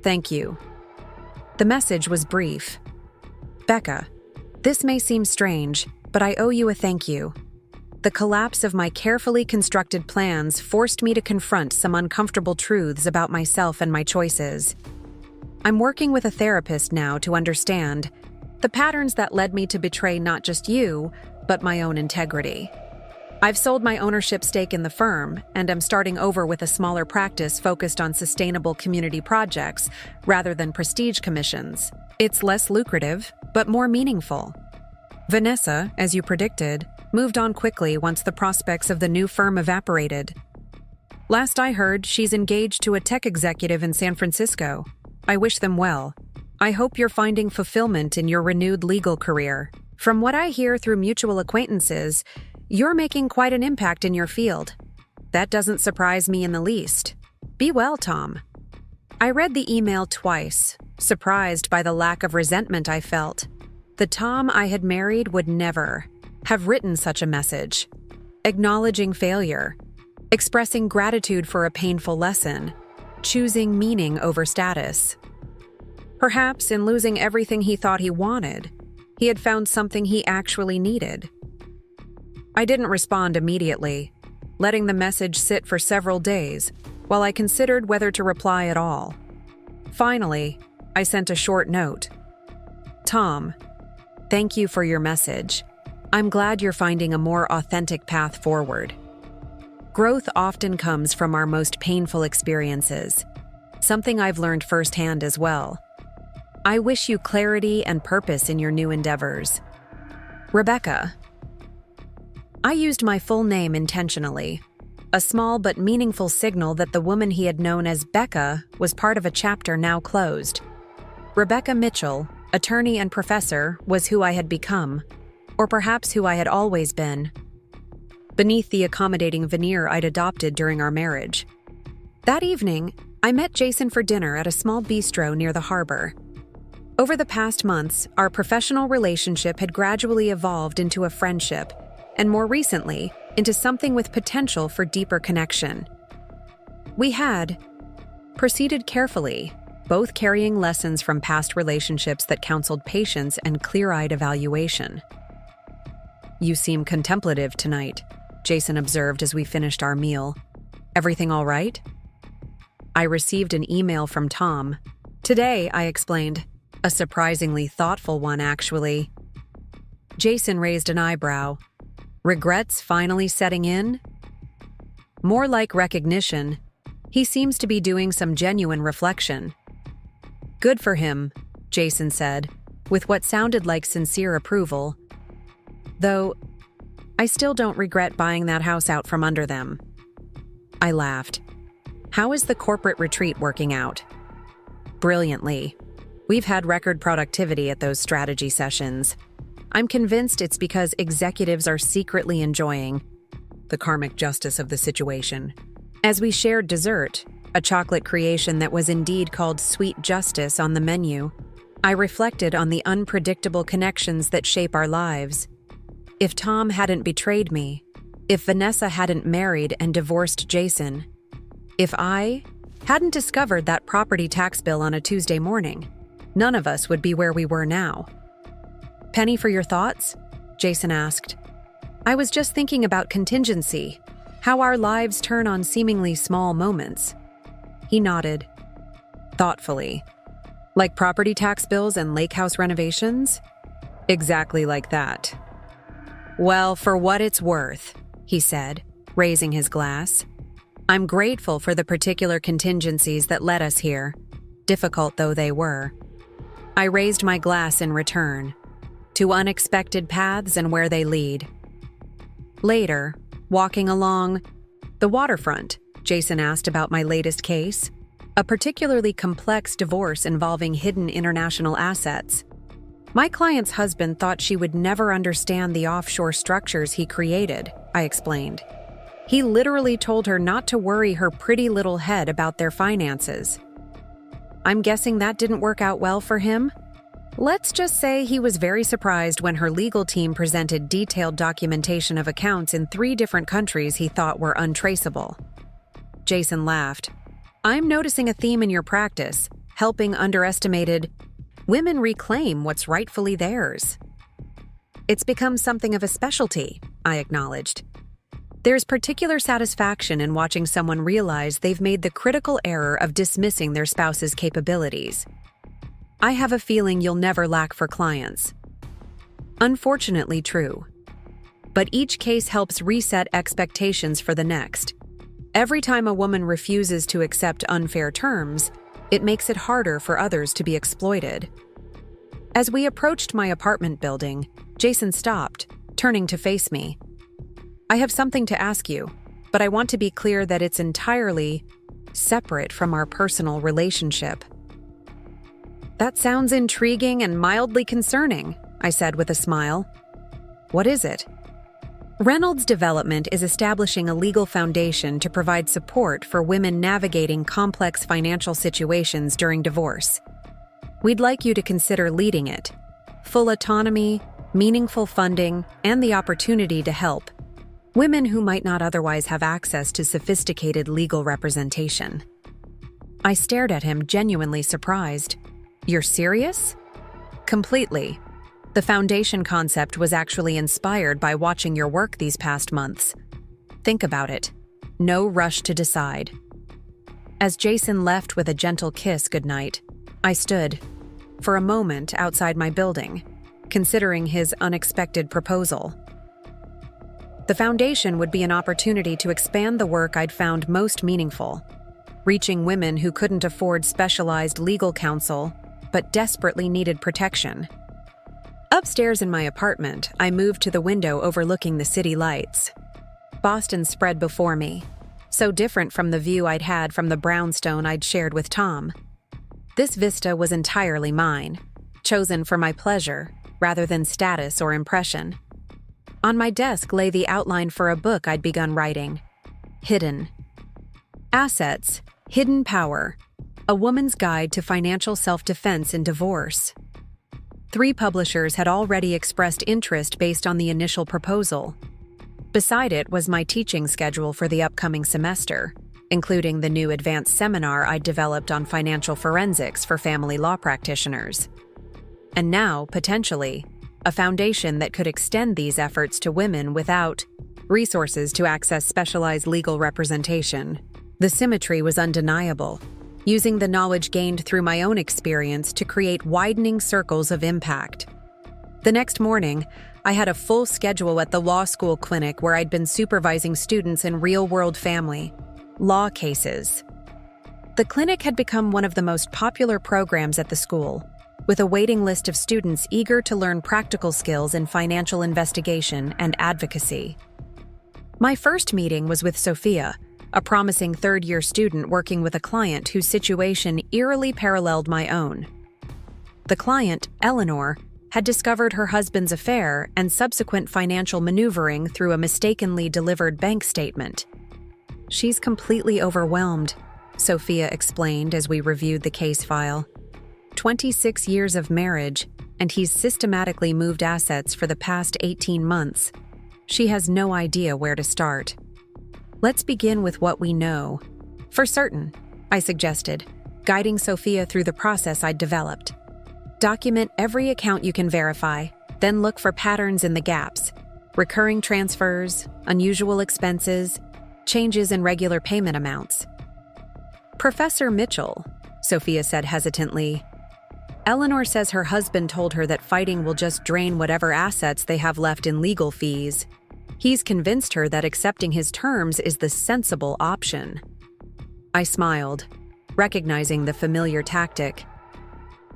"Thank you." The message was brief. "Becca, this may seem strange, but I owe you a thank you. The collapse of my carefully constructed plans forced me to confront some uncomfortable truths about myself and my choices. I'm working with a therapist now to understand the patterns that led me to betray not just you, but my own integrity. I've sold my ownership stake in the firm, and am starting over with a smaller practice focused on sustainable community projects rather than prestige commissions. It's less lucrative, but more meaningful. Vanessa, as you predicted, moved on quickly once the prospects of the new firm evaporated. Last I heard, she's engaged to a tech executive in San Francisco. I wish them well. I hope you're finding fulfillment in your renewed legal career. From what I hear through mutual acquaintances, you're making quite an impact in your field. That doesn't surprise me in the least. Be well, Tom. I read the email twice, surprised by the lack of resentment I felt. The Tom I had married would never have written such a message. Acknowledging failure, expressing gratitude for a painful lesson, choosing meaning over status. Perhaps in losing everything he thought he wanted, he had found something he actually needed. I didn't respond immediately, letting the message sit for several days while I considered whether to reply at all. Finally, I sent a short note. Tom, thank you for your message. I'm glad you're finding a more authentic path forward. Growth often comes from our most painful experiences, something I've learned firsthand as well. I wish you clarity and purpose in your new endeavors. Rebecca. I used my full name intentionally, a small but meaningful signal that the woman he had known as Becca was part of a chapter now closed. Rebecca Mitchell, attorney and professor, was who I had become, or perhaps who I had always been, beneath the accommodating veneer I'd adopted during our marriage. That evening, I met Jason for dinner at a small bistro near the harbor. Over the past months, our professional relationship had gradually evolved into a friendship, and more recently, into something with potential for deeper connection. We had proceeded carefully, both carrying lessons from past relationships that counseled patience and clear-eyed evaluation. You seem contemplative tonight, Jason observed as we finished our meal. Everything all right? I received an email from Tom. Today, I explained. A surprisingly thoughtful one, actually. Jason raised an eyebrow. Regrets finally setting in? More like recognition. He seems to be doing some genuine reflection. Good for him, Jason said, with what sounded like sincere approval. Though, I still don't regret buying that house out from under them. I laughed. How is the corporate retreat working out? Brilliantly. We've had record productivity at those strategy sessions. I'm convinced it's because executives are secretly enjoying the karmic justice of the situation. As we shared dessert, a chocolate creation that was indeed called Sweet Justice on the menu, I reflected on the unpredictable connections that shape our lives. If Tom hadn't betrayed me, if Vanessa hadn't married and divorced Jason, if I hadn't discovered that property tax bill on a Tuesday morning, none of us would be where we were now. Penny for your thoughts? Jason asked. I was just thinking about contingency, how our lives turn on seemingly small moments. He nodded, thoughtfully. Like property tax bills and lake house renovations? Exactly like that. Well, for what it's worth, he said, raising his glass. I'm grateful for the particular contingencies that led us here, difficult though they were. I raised my glass in return, to unexpected paths and where they lead. Later, walking along the waterfront, Jason asked about my latest case, a particularly complex divorce involving hidden international assets. My client's husband thought she would never understand the offshore structures he created, I explained. He literally told her not to worry her pretty little head about their finances. I'm guessing that didn't work out well for him? Let's just say he was very surprised when her legal team presented detailed documentation of accounts in 3 different countries he thought were untraceable. Jason laughed. I'm noticing a theme in your practice, helping underestimated women reclaim what's rightfully theirs. It's become something of a specialty, I acknowledged. There's particular satisfaction in watching someone realize they've made the critical error of dismissing their spouse's capabilities. I have a feeling you'll never lack for clients. Unfortunately true. But each case helps reset expectations for the next. Every time a woman refuses to accept unfair terms, it makes it harder for others to be exploited. As we approached my apartment building, Jason stopped, turning to face me. I have something to ask you, but I want to be clear that it's entirely separate from our personal relationship. That sounds intriguing and mildly concerning, I said with a smile. What is it? Reynolds Development is establishing a legal foundation to provide support for women navigating complex financial situations during divorce. We'd like you to consider leading it. Full autonomy, meaningful funding, and the opportunity to help women who might not otherwise have access to sophisticated legal representation. I stared at him, genuinely surprised. You're serious? Completely. The foundation concept was actually inspired by watching your work these past months. Think about it. No rush to decide. As Jason left with a gentle kiss goodnight, I stood, for a moment outside my building, considering his unexpected proposal. The foundation would be an opportunity to expand the work I'd found most meaningful, reaching women who couldn't afford specialized legal counsel but desperately needed protection. Upstairs in my apartment, I moved to the window overlooking the city lights. Boston spread before me, so different from the view I'd had from the brownstone I'd shared with Tom. This vista was entirely mine, chosen for my pleasure rather than status or impression. On my desk lay the outline for a book I'd begun writing. Hidden. Assets, Hidden Power, A Woman's Guide to Financial Self-Defense in Divorce. 3 publishers had already expressed interest based on the initial proposal. Beside it was my teaching schedule for the upcoming semester, including the new advanced seminar I'd developed on financial forensics for family law practitioners. And now, potentially, a foundation that could extend these efforts to women without resources to access specialized legal representation. The symmetry was undeniable, using the knowledge gained through my own experience to create widening circles of impact. The next morning, I had a full schedule at the law school clinic where I'd been supervising students in real-world family law cases. The clinic had become one of the most popular programs at the school, with a waiting list of students eager to learn practical skills in financial investigation and advocacy. My first meeting was with Sophia, a promising third-year student working with a client whose situation eerily paralleled my own. The client, Eleanor, had discovered her husband's affair and subsequent financial maneuvering through a mistakenly delivered bank statement. She's completely overwhelmed, Sophia explained as we reviewed the case file. 26 years of marriage, and he's systematically moved assets for the past 18 months. She has no idea where to start. Let's begin with what we know. For certain, I suggested, guiding Sophia through the process I'd developed. Document every account you can verify, then look for patterns in the gaps. Recurring transfers, unusual expenses, changes in regular payment amounts. Professor Mitchell, Sophia said hesitantly, Eleanor says her husband told her that fighting will just drain whatever assets they have left in legal fees. He's convinced her that accepting his terms is the sensible option. I smiled, recognizing the familiar tactic.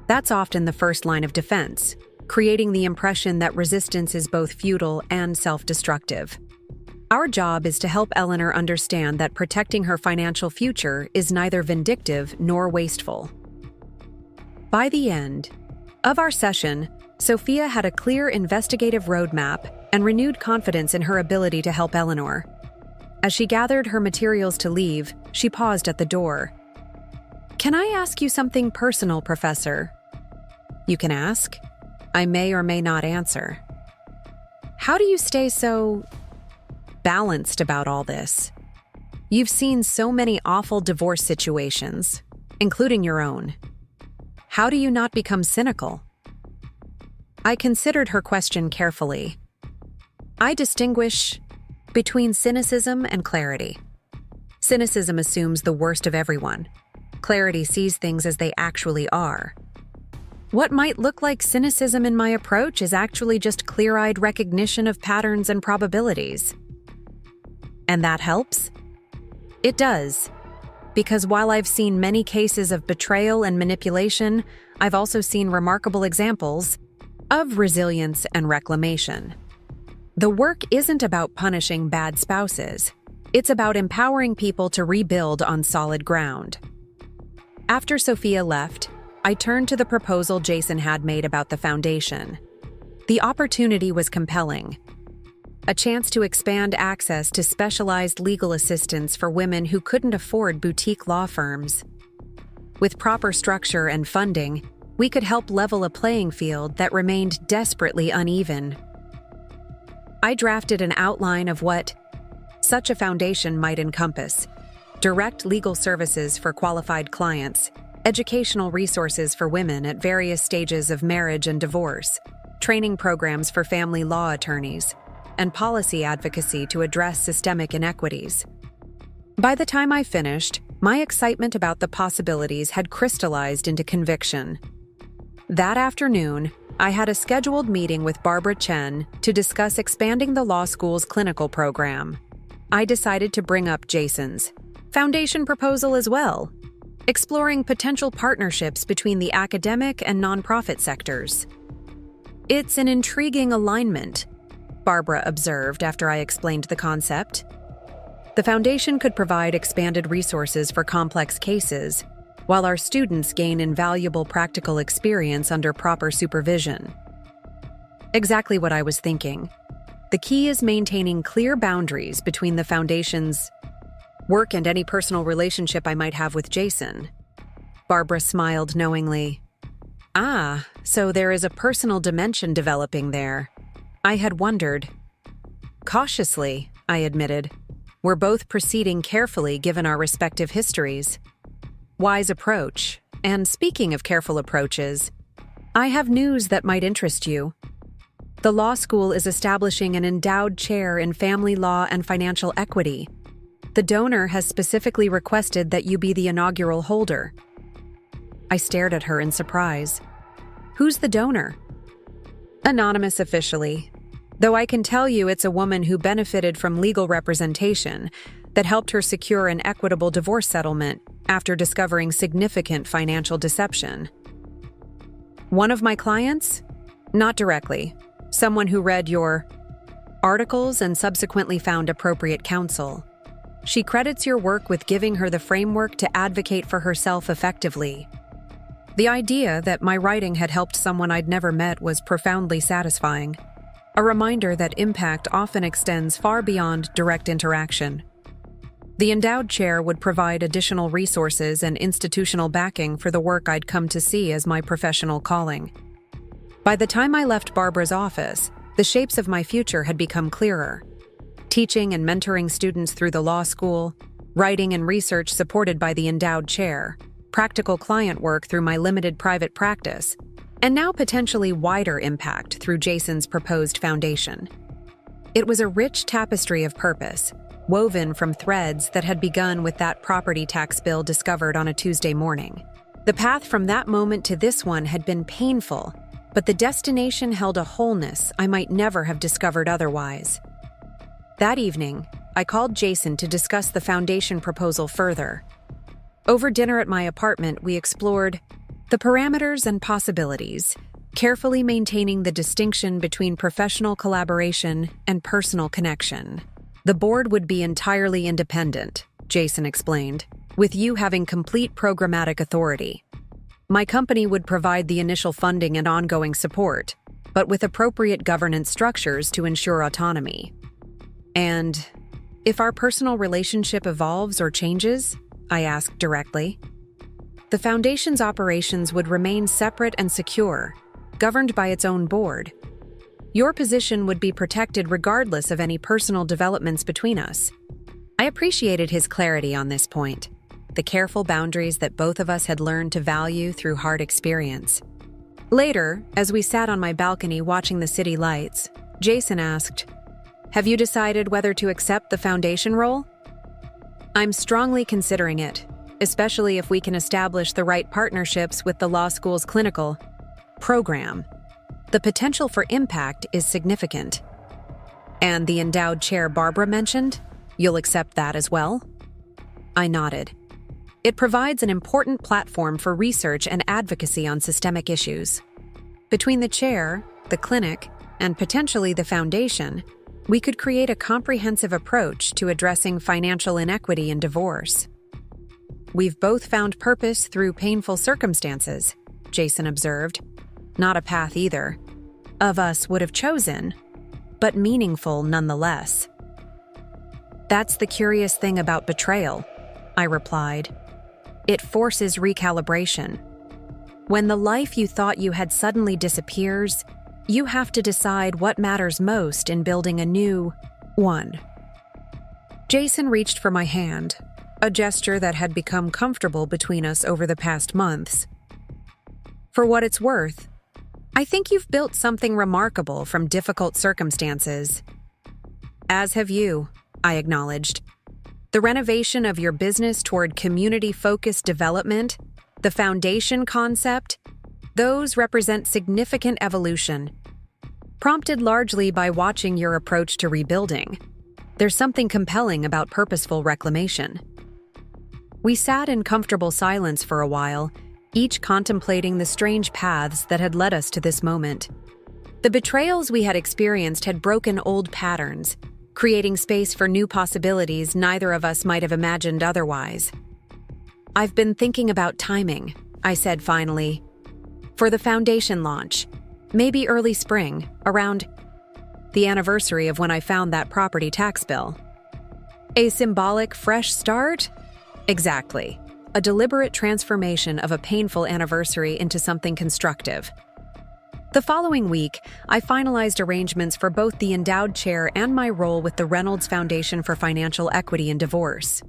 That's often the first line of defense, creating the impression that resistance is both futile and self-destructive. Our job is to help Eleanor understand that protecting her financial future is neither vindictive nor wasteful. By the end of our session, Sophia had a clear investigative roadmap and renewed confidence in her ability to help Eleanor. As she gathered her materials to leave, she paused at the door. Can I ask you something personal, Professor? You can ask. I may or may not answer. How do you stay so balanced about all this? You've seen so many awful divorce situations, including your own. How do you not become cynical? I considered her question carefully. I distinguish between cynicism and clarity. Cynicism assumes the worst of everyone. Clarity sees things as they actually are. What might look like cynicism in my approach is actually just clear-eyed recognition of patterns and probabilities. And that helps? It does. Because while I've seen many cases of betrayal and manipulation, I've also seen remarkable examples of resilience and reclamation. The work isn't about punishing bad spouses. It's about empowering people to rebuild on solid ground. After Sophia left, I turned to the proposal Jason had made about the foundation. The opportunity was compelling. A chance to expand access to specialized legal assistance for women who couldn't afford boutique law firms. With proper structure and funding, we could help level a playing field that remained desperately uneven. I drafted an outline of what such a foundation might encompass: direct legal services for qualified clients, educational resources for women at various stages of marriage and divorce, training programs for family law attorneys, and policy advocacy to address systemic inequities. By the time I finished, my excitement about the possibilities had crystallized into conviction. That afternoon, I had a scheduled meeting with Barbara Chen to discuss expanding the law school's clinical program. I decided to bring up Jason's foundation proposal as well, exploring potential partnerships between the academic and nonprofit sectors. "It's an intriguing alignment," Barbara observed after I explained the concept. "The foundation could provide expanded resources for complex cases, while our students gain invaluable practical experience under proper supervision." Exactly what I was thinking. The key is maintaining clear boundaries between the foundation's work and any personal relationship I might have with Jason. Barbara smiled knowingly. "Ah, so there is a personal dimension developing there." I had wondered. "Cautiously," I admitted. "We're both proceeding carefully given our respective histories." "Wise approach. And speaking of careful approaches, I have news that might interest you. The law school is establishing an endowed chair in family law and financial equity. The donor has specifically requested that you be the inaugural holder." I stared at her in surprise. "Who's the donor?" "Anonymous officially, though I can tell you it's a woman who benefited from legal representation that helped her secure an equitable divorce settlement after discovering significant financial deception." "One of my clients?" "Not directly. Someone who read your articles and subsequently found appropriate counsel. She credits your work with giving her the framework to advocate for herself effectively." The idea that my writing had helped someone I'd never met was profoundly satisfying. A reminder that impact often extends far beyond direct interaction. The endowed chair would provide additional resources and institutional backing for the work I'd come to see as my professional calling. By the time I left Barbara's office, the shapes of my future had become clearer. Teaching and mentoring students through the law school, writing and research supported by the endowed chair, practical client work through my limited private practice, and now potentially wider impact through Jason's proposed foundation. It was a rich tapestry of purpose, woven from threads that had begun with that property tax bill discovered on a Tuesday morning. The path from that moment to this one had been painful, but the destination held a wholeness I might never have discovered otherwise. That evening, I called Jason to discuss the foundation proposal further. Over dinner at my apartment, we explored the parameters and possibilities, carefully maintaining the distinction between professional collaboration and personal connection. "The board would be entirely independent," Jason explained, "with you having complete programmatic authority. My company would provide the initial funding and ongoing support, but with appropriate governance structures to ensure autonomy." "And if our personal relationship evolves or changes?" I asked directly. "The foundation's operations would remain separate and secure, governed by its own board. Your position would be protected regardless of any personal developments between us." I appreciated his clarity on this point, the careful boundaries that both of us had learned to value through hard experience. Later, as we sat on my balcony watching the city lights, Jason asked, "Have you decided whether to accept the foundation role?" "I'm strongly considering it, especially if we can establish the right partnerships with the law school's clinical program. The potential for impact is significant." "And the endowed chair Barbara mentioned? You'll accept that as well?" I nodded. "It provides an important platform for research and advocacy on systemic issues. Between the chair, the clinic, and potentially the foundation, we could create a comprehensive approach to addressing financial inequity in divorce. We've both found purpose through painful circumstances," Jason observed. Not a path either of us would have chosen, but meaningful nonetheless. That's the curious thing about betrayal, I replied. It forces recalibration. When the life you thought you had suddenly disappears, you have to decide what matters most in building a new one. Jason reached for my hand, a gesture that had become comfortable between us over the past months. For what it's worth, I think you've built something remarkable from difficult circumstances. As have you, I acknowledged. The renovation of your business toward community-focused development, the foundation concept, those represent significant evolution, prompted largely by watching your approach to rebuilding. There's something compelling about purposeful reclamation. We sat in comfortable silence for a while, each contemplating the strange paths that had led us to this moment. The betrayals we had experienced had broken old patterns, creating space for new possibilities neither of us might have imagined otherwise. I've been thinking about timing, I said finally. For the foundation launch, maybe early spring, around the anniversary of when I found that property tax bill. A symbolic fresh start? Exactly. A deliberate transformation of a painful anniversary into something constructive. The following week, I finalized arrangements for both the endowed chair and my role with the Reynolds Foundation for Financial Equity and Divorce.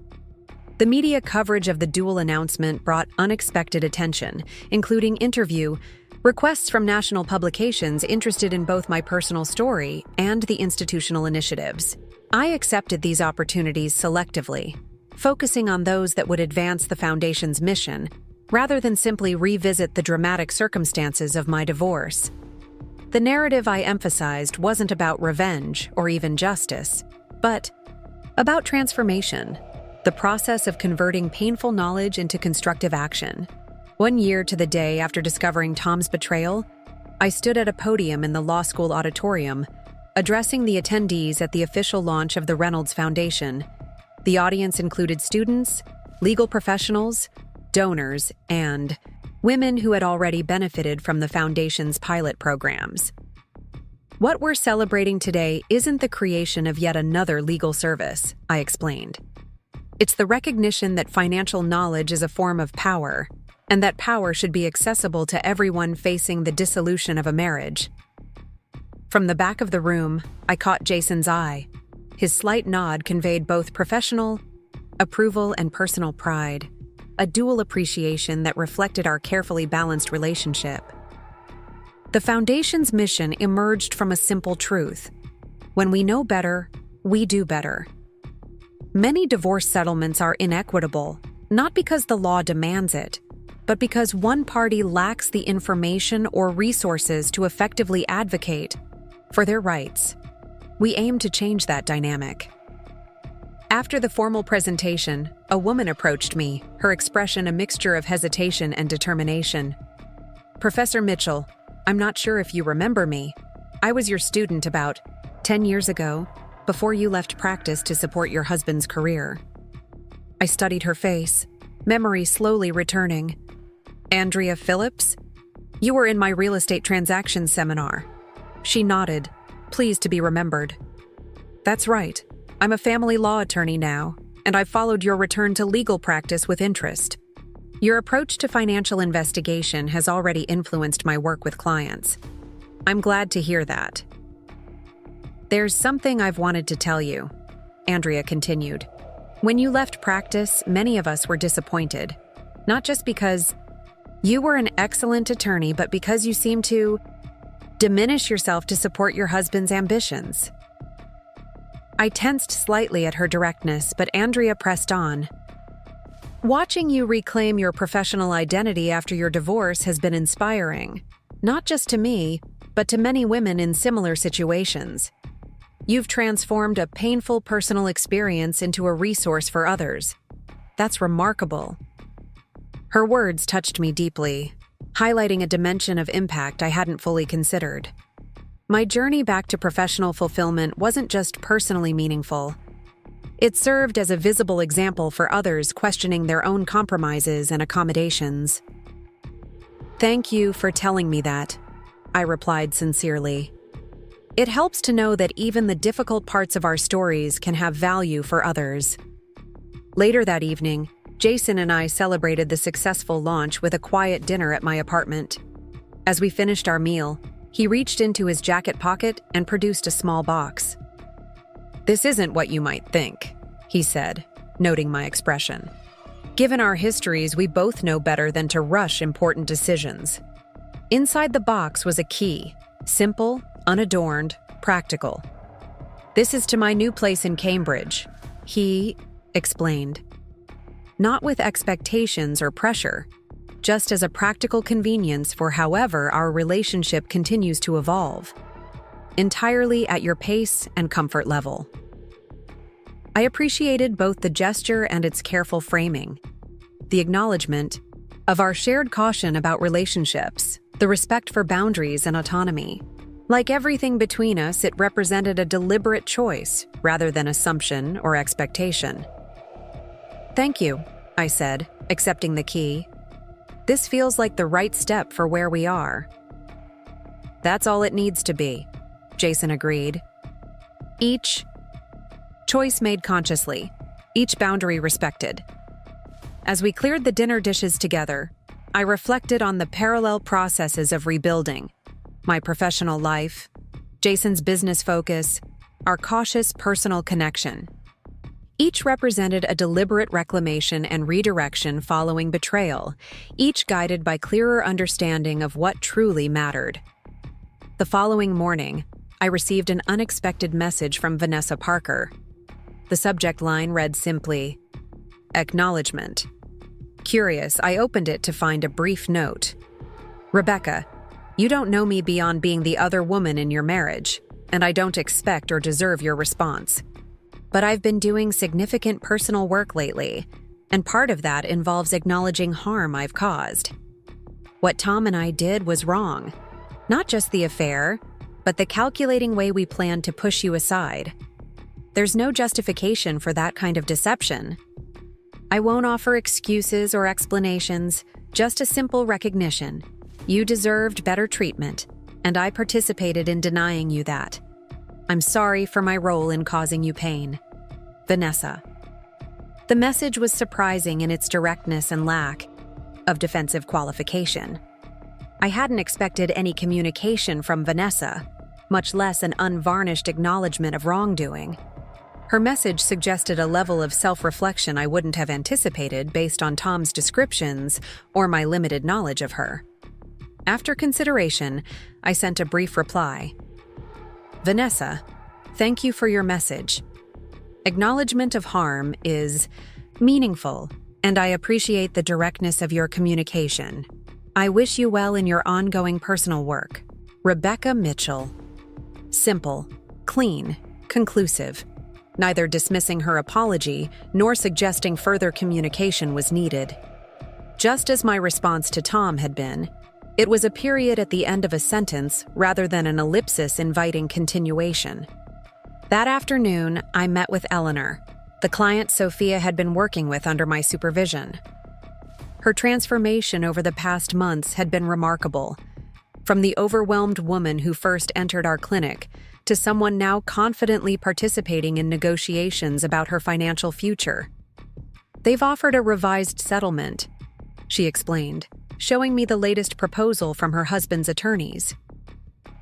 The media coverage of the dual announcement brought unexpected attention, including interview requests from national publications interested in both my personal story and the institutional initiatives. I accepted these opportunities selectively, focusing on those that would advance the Foundation's mission, rather than simply revisit the dramatic circumstances of my divorce. The narrative I emphasized wasn't about revenge or even justice, but about transformation, the process of converting painful knowledge into constructive action. 1 year to the day after discovering Tom's betrayal, I stood at a podium in the law school auditorium, addressing the attendees at the official launch of the Reynolds Foundation. The audience included students, legal professionals, donors, and women who had already benefited from the Foundation's pilot programs. What we're celebrating today isn't the creation of yet another legal service, I explained. It's the recognition that financial knowledge is a form of power, and that power should be accessible to everyone facing the dissolution of a marriage. From the back of the room, I caught Jason's eye. His slight nod conveyed both professional approval and personal pride, a dual appreciation that reflected our carefully balanced relationship. The Foundation's mission emerged from a simple truth. When we know better, we do better. Many divorce settlements are inequitable, not because the law demands it, but because one party lacks the information or resources to effectively advocate for their rights. We aim to change that dynamic. After the formal presentation, a woman approached me, her expression a mixture of hesitation and determination. "Professor Mitchell, I'm not sure if you remember me. I was your student about 10 years ago, before you left practice to support your husband's career." I studied her face, memory slowly returning. "Andrea Phillips? You were in my real estate transactions seminar." She nodded, pleased to be remembered. "That's right. I'm a family law attorney now, and I've followed your return to legal practice with interest. Your approach to financial investigation has already influenced my work with clients. I'm glad to hear that." "There's something I've wanted to tell you," Andrea continued. "When you left practice, many of us were disappointed, not just because you were an excellent attorney, but because you seemed to diminish yourself to support your husband's ambitions." I tensed slightly at her directness, but Andrea pressed on. "Watching you reclaim your professional identity after your divorce has been inspiring, not just to me, but to many women in similar situations. You've transformed a painful personal experience into a resource for others. That's remarkable." Her words touched me deeply, highlighting a dimension of impact I hadn't fully considered. My journey back to professional fulfillment wasn't just personally meaningful. It served as a visible example for others questioning their own compromises and accommodations. Thank you for telling me that, I replied sincerely. It helps to know that even the difficult parts of our stories can have value for others. Later that evening, Jason and I celebrated the successful launch with a quiet dinner at my apartment. As we finished our meal, he reached into his jacket pocket and produced a small box. "This isn't what you might think," he said, noting my expression. "Given our histories, we both know better than to rush important decisions." Inside the box was a key, simple, unadorned, practical. "This is to my new place in Cambridge," he explained. Not with expectations or pressure, just as a practical convenience for however our relationship continues to evolve, entirely at your pace and comfort level. I appreciated both the gesture and its careful framing, the acknowledgement of our shared caution about relationships, the respect for boundaries and autonomy. Like everything between us, it represented a deliberate choice rather than assumption or expectation. "Thank you," I said, accepting the key. "This feels like the right step for where we are." "That's all it needs to be," Jason agreed. Each choice made consciously, each boundary respected. As we cleared the dinner dishes together, I reflected on the parallel processes of rebuilding: my professional life, Jason's business focus, our cautious personal connection. Each represented a deliberate reclamation and redirection following betrayal, each guided by clearer understanding of what truly mattered. The following morning, I received an unexpected message from Vanessa Parker. The subject line read simply, "Acknowledgement." Curious, I opened it to find a brief note. "Rebecca, you don't know me beyond being the other woman in your marriage, and I don't expect or deserve your response. But I've been doing significant personal work lately, and part of that involves acknowledging harm I've caused. What Tom and I did was wrong. Not just the affair, but the calculating way we planned to push you aside. There's no justification for that kind of deception. I won't offer excuses or explanations, just a simple recognition. You deserved better treatment, and I participated in denying you that. I'm sorry for my role in causing you pain. Vanessa." The message was surprising in its directness and lack of defensive qualification. I hadn't expected any communication from Vanessa, much less an unvarnished acknowledgement of wrongdoing. Her message suggested a level of self-reflection I wouldn't have anticipated based on Tom's descriptions or my limited knowledge of her. After consideration, I sent a brief reply. "Vanessa, thank you for your message. Acknowledgement of harm is meaningful, and I appreciate the directness of your communication. I wish you well in your ongoing personal work. Rebecca Mitchell." Simple, clean, conclusive. Neither dismissing her apology nor suggesting further communication was needed. Just as my response to Tom had been, it was a period at the end of a sentence rather than an ellipsis inviting continuation. That afternoon, I met with Eleanor, the client Sophia had been working with under my supervision. Her transformation over the past months had been remarkable. From the overwhelmed woman who first entered our clinic to someone now confidently participating in negotiations about her financial future. "They've offered a revised settlement," she explained, showing me the latest proposal from her husband's attorneys.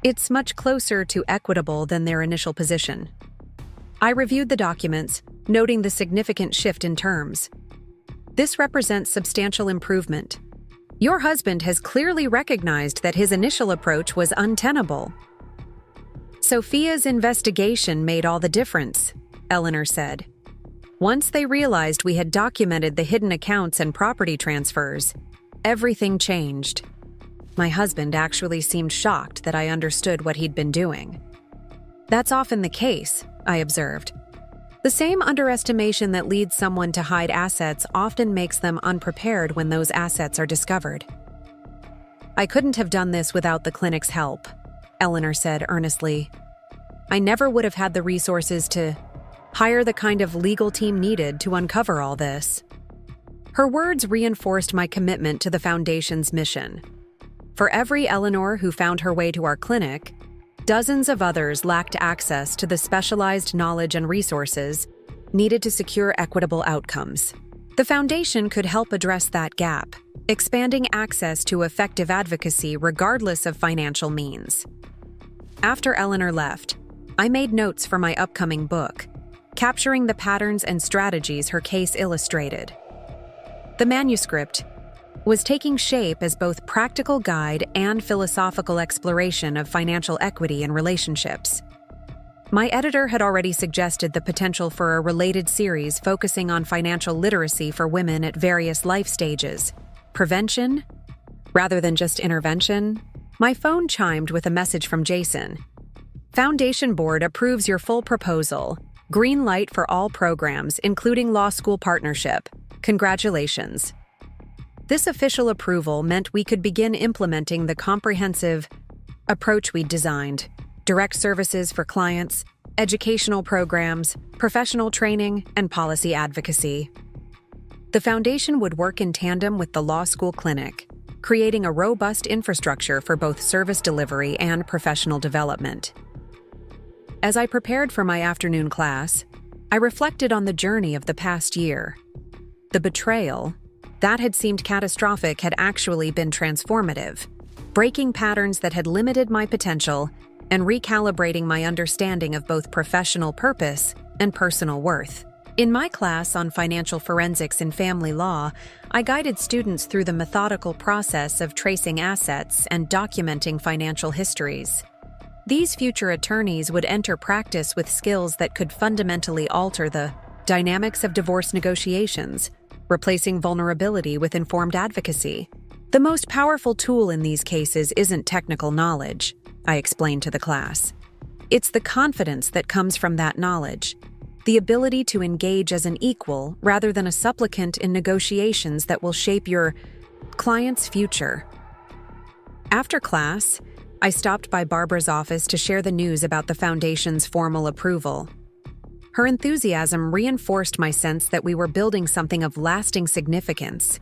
"It's much closer to equitable than their initial position." I reviewed the documents, noting the significant shift in terms. "This represents substantial improvement. Your husband has clearly recognized that his initial approach was untenable." "Sophia's investigation made all the difference," Eleanor said. "Once they realized we had documented the hidden accounts and property transfers, everything changed. My husband actually seemed shocked that I understood what he'd been doing." "That's often the case," I observed. "The same underestimation that leads someone to hide assets often makes them unprepared when those assets are discovered." "I couldn't have done this without the clinic's help," Eleanor said earnestly. "I never would have had the resources to hire the kind of legal team needed to uncover all this." Her words reinforced my commitment to the Foundation's mission. For every Eleanor who found her way to our clinic, dozens of others lacked access to the specialized knowledge and resources needed to secure equitable outcomes. The foundation could help address that gap, expanding access to effective advocacy regardless of financial means. After Eleanor left, I made notes for my upcoming book, capturing the patterns and strategies her case illustrated. The manuscript was taking shape as both practical guide and philosophical exploration of financial equity in relationships. My editor had already suggested the potential for a related series focusing on financial literacy for women at various life stages. Prevention, rather than just intervention. My phone chimed with a message from Jason. Foundation Board approves your full proposal. Green light for all programs, including law school partnership. Congratulations. This official approval meant we could begin implementing the comprehensive approach we'd designed. Direct services for clients, educational programs, professional training, and policy advocacy. The foundation would work in tandem with the law school clinic, creating a robust infrastructure for both service delivery and professional development. As I prepared for my afternoon class, I reflected on the journey of the past year. The betrayal, that had seemed catastrophic, had actually been transformative, breaking patterns that had limited my potential and recalibrating my understanding of both professional purpose and personal worth. In my class on financial forensics and family law, I guided students through the methodical process of tracing assets and documenting financial histories. These future attorneys would enter practice with skills that could fundamentally alter the dynamics of divorce negotiations, replacing vulnerability with informed advocacy. The most powerful tool in these cases isn't technical knowledge, I explained to the class. It's the confidence that comes from that knowledge, the ability to engage as an equal rather than a supplicant in negotiations that will shape your client's future. After class, I stopped by Barbara's office to share the news about the foundation's formal approval. Her enthusiasm reinforced my sense that we were building something of lasting significance,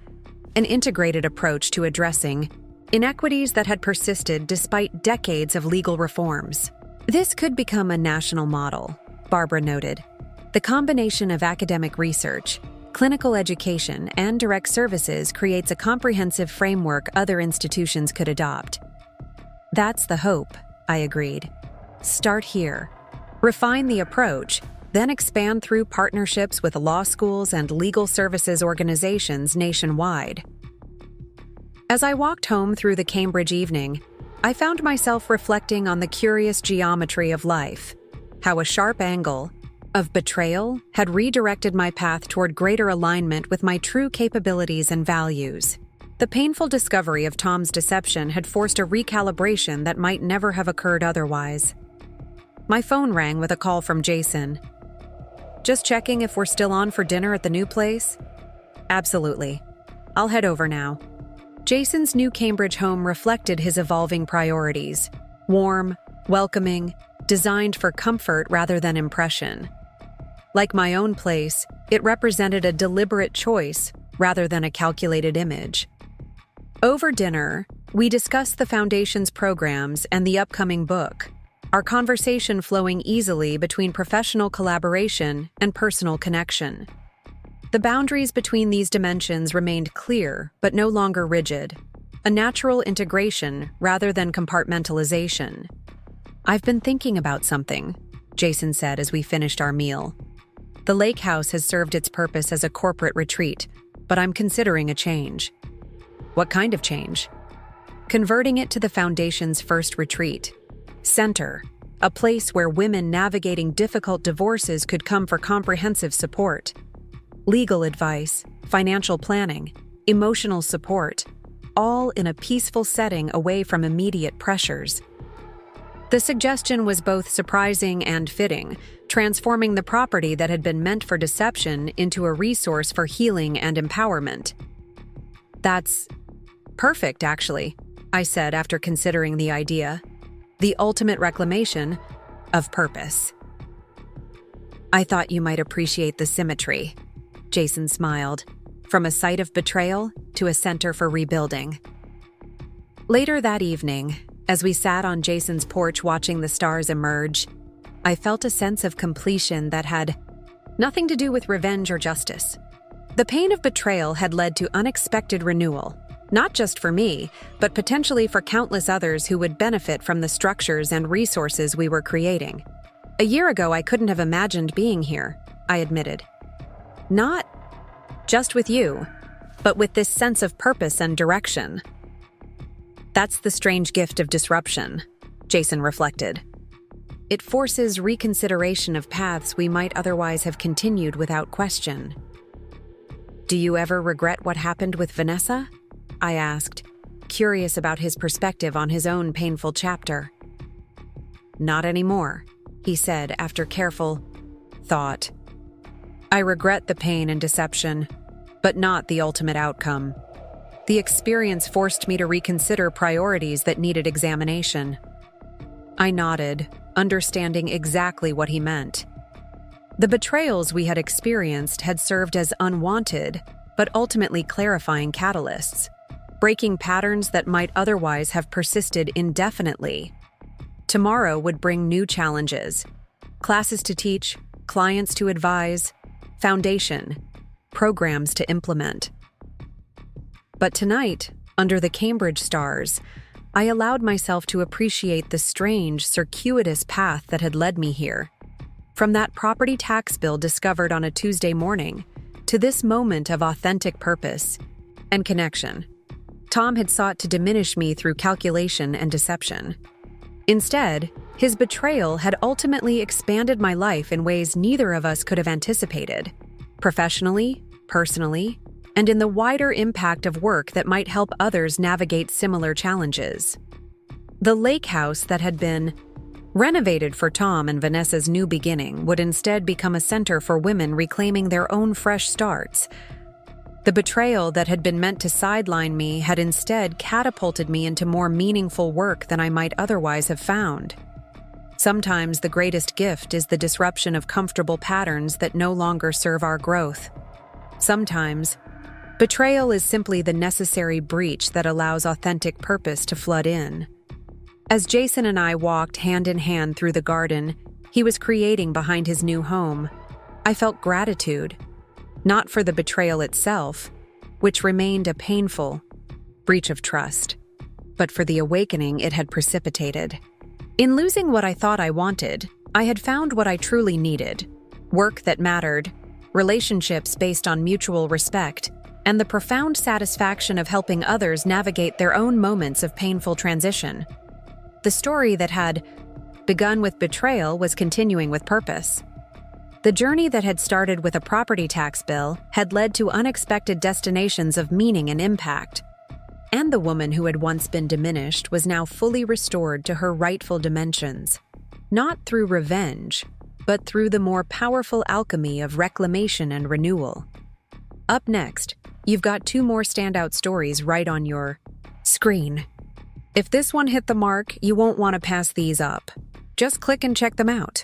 an integrated approach to addressing inequities that had persisted despite decades of legal reforms. This could become a national model, Barbara noted. The combination of academic research, clinical education, and direct services creates a comprehensive framework other institutions could adopt. That's the hope, I agreed. Start here. Refine the approach, then expand through partnerships with law schools and legal services organizations nationwide. As I walked home through the Cambridge evening, I found myself reflecting on the curious geometry of life, how a sharp angle of betrayal had redirected my path toward greater alignment with my true capabilities and values. The painful discovery of Tom's deception had forced a recalibration that might never have occurred otherwise. My phone rang with a call from Jason. Just checking if we're still on for dinner at the new place? Absolutely. I'll head over now. Jason's new Cambridge home reflected his evolving priorities. Warm, welcoming, designed for comfort rather than impression. Like my own place, it represented a deliberate choice rather than a calculated image. Over dinner, we discussed the Foundation's programs and the upcoming book, our conversation flowing easily between professional collaboration and personal connection. The boundaries between these dimensions remained clear but no longer rigid, a natural integration rather than compartmentalization. I've been thinking about something, Jason said as we finished our meal. The lake house has served its purpose as a corporate retreat, but I'm considering a change. What kind of change? Converting it to the Foundation's first retreat. Center, a place where women navigating difficult divorces could come for comprehensive support. Legal advice, financial planning, emotional support, all in a peaceful setting away from immediate pressures. The suggestion was both surprising and fitting, transforming the property that had been meant for deception into a resource for healing and empowerment. That's perfect, actually, I said after considering the idea. The ultimate reclamation of purpose. I thought you might appreciate the symmetry. Jason smiled. From a site of betrayal to a center for rebuilding. Later that evening, as we sat on Jason's porch watching the stars emerge, I felt a sense of completion that had nothing to do with revenge or justice. The pain of betrayal had led to unexpected renewal, not just for me, but potentially for countless others who would benefit from the structures and resources we were creating. A year ago, I couldn't have imagined being here, I admitted. Not just with you, but with this sense of purpose and direction. That's the strange gift of disruption, Jason reflected. It forces reconsideration of paths we might otherwise have continued without question. Do you ever regret what happened with Vanessa? I asked, curious about his perspective on his own painful chapter. Not anymore, he said after careful thought. I regret the pain and deception, but not the ultimate outcome. The experience forced me to reconsider priorities that needed examination. I nodded, understanding exactly what he meant. The betrayals we had experienced had served as unwanted, but ultimately clarifying catalysts, breaking patterns that might otherwise have persisted indefinitely. Tomorrow would bring new challenges: classes to teach, clients to advise, foundation, programs to implement. But tonight, under the Cambridge stars, I allowed myself to appreciate the strange, circuitous path that had led me here. From that property tax bill discovered on a Tuesday morning, to this moment of authentic purpose and connection. Tom had sought to diminish me through calculation and deception. Instead, his betrayal had ultimately expanded my life in ways neither of us could have anticipated, professionally, personally, and in the wider impact of work that might help others navigate similar challenges. The lake house that had been renovated for Tom and Vanessa's new beginning would instead become a center for women reclaiming their own fresh starts. The betrayal that had been meant to sideline me had instead catapulted me into more meaningful work than I might otherwise have found. Sometimes the greatest gift is the disruption of comfortable patterns that no longer serve our growth. Sometimes, betrayal is simply the necessary breach that allows authentic purpose to flood in. As Jason and I walked hand in hand through the garden he was creating behind his new home, I felt gratitude, not for the betrayal itself, which remained a painful breach of trust, but for the awakening it had precipitated. In losing what I thought I wanted, I had found what I truly needed: work that mattered, relationships based on mutual respect, and the profound satisfaction of helping others navigate their own moments of painful transition. The story that had begun with betrayal was continuing with purpose. The journey that had started with a property tax bill had led to unexpected destinations of meaning and impact. And the woman who had once been diminished was now fully restored to her rightful dimensions, not through revenge, but through the more powerful alchemy of reclamation and renewal. Up next, you've got 2 more standout stories right on your screen. If this one hit the mark, you won't want to pass these up. Just click and check them out.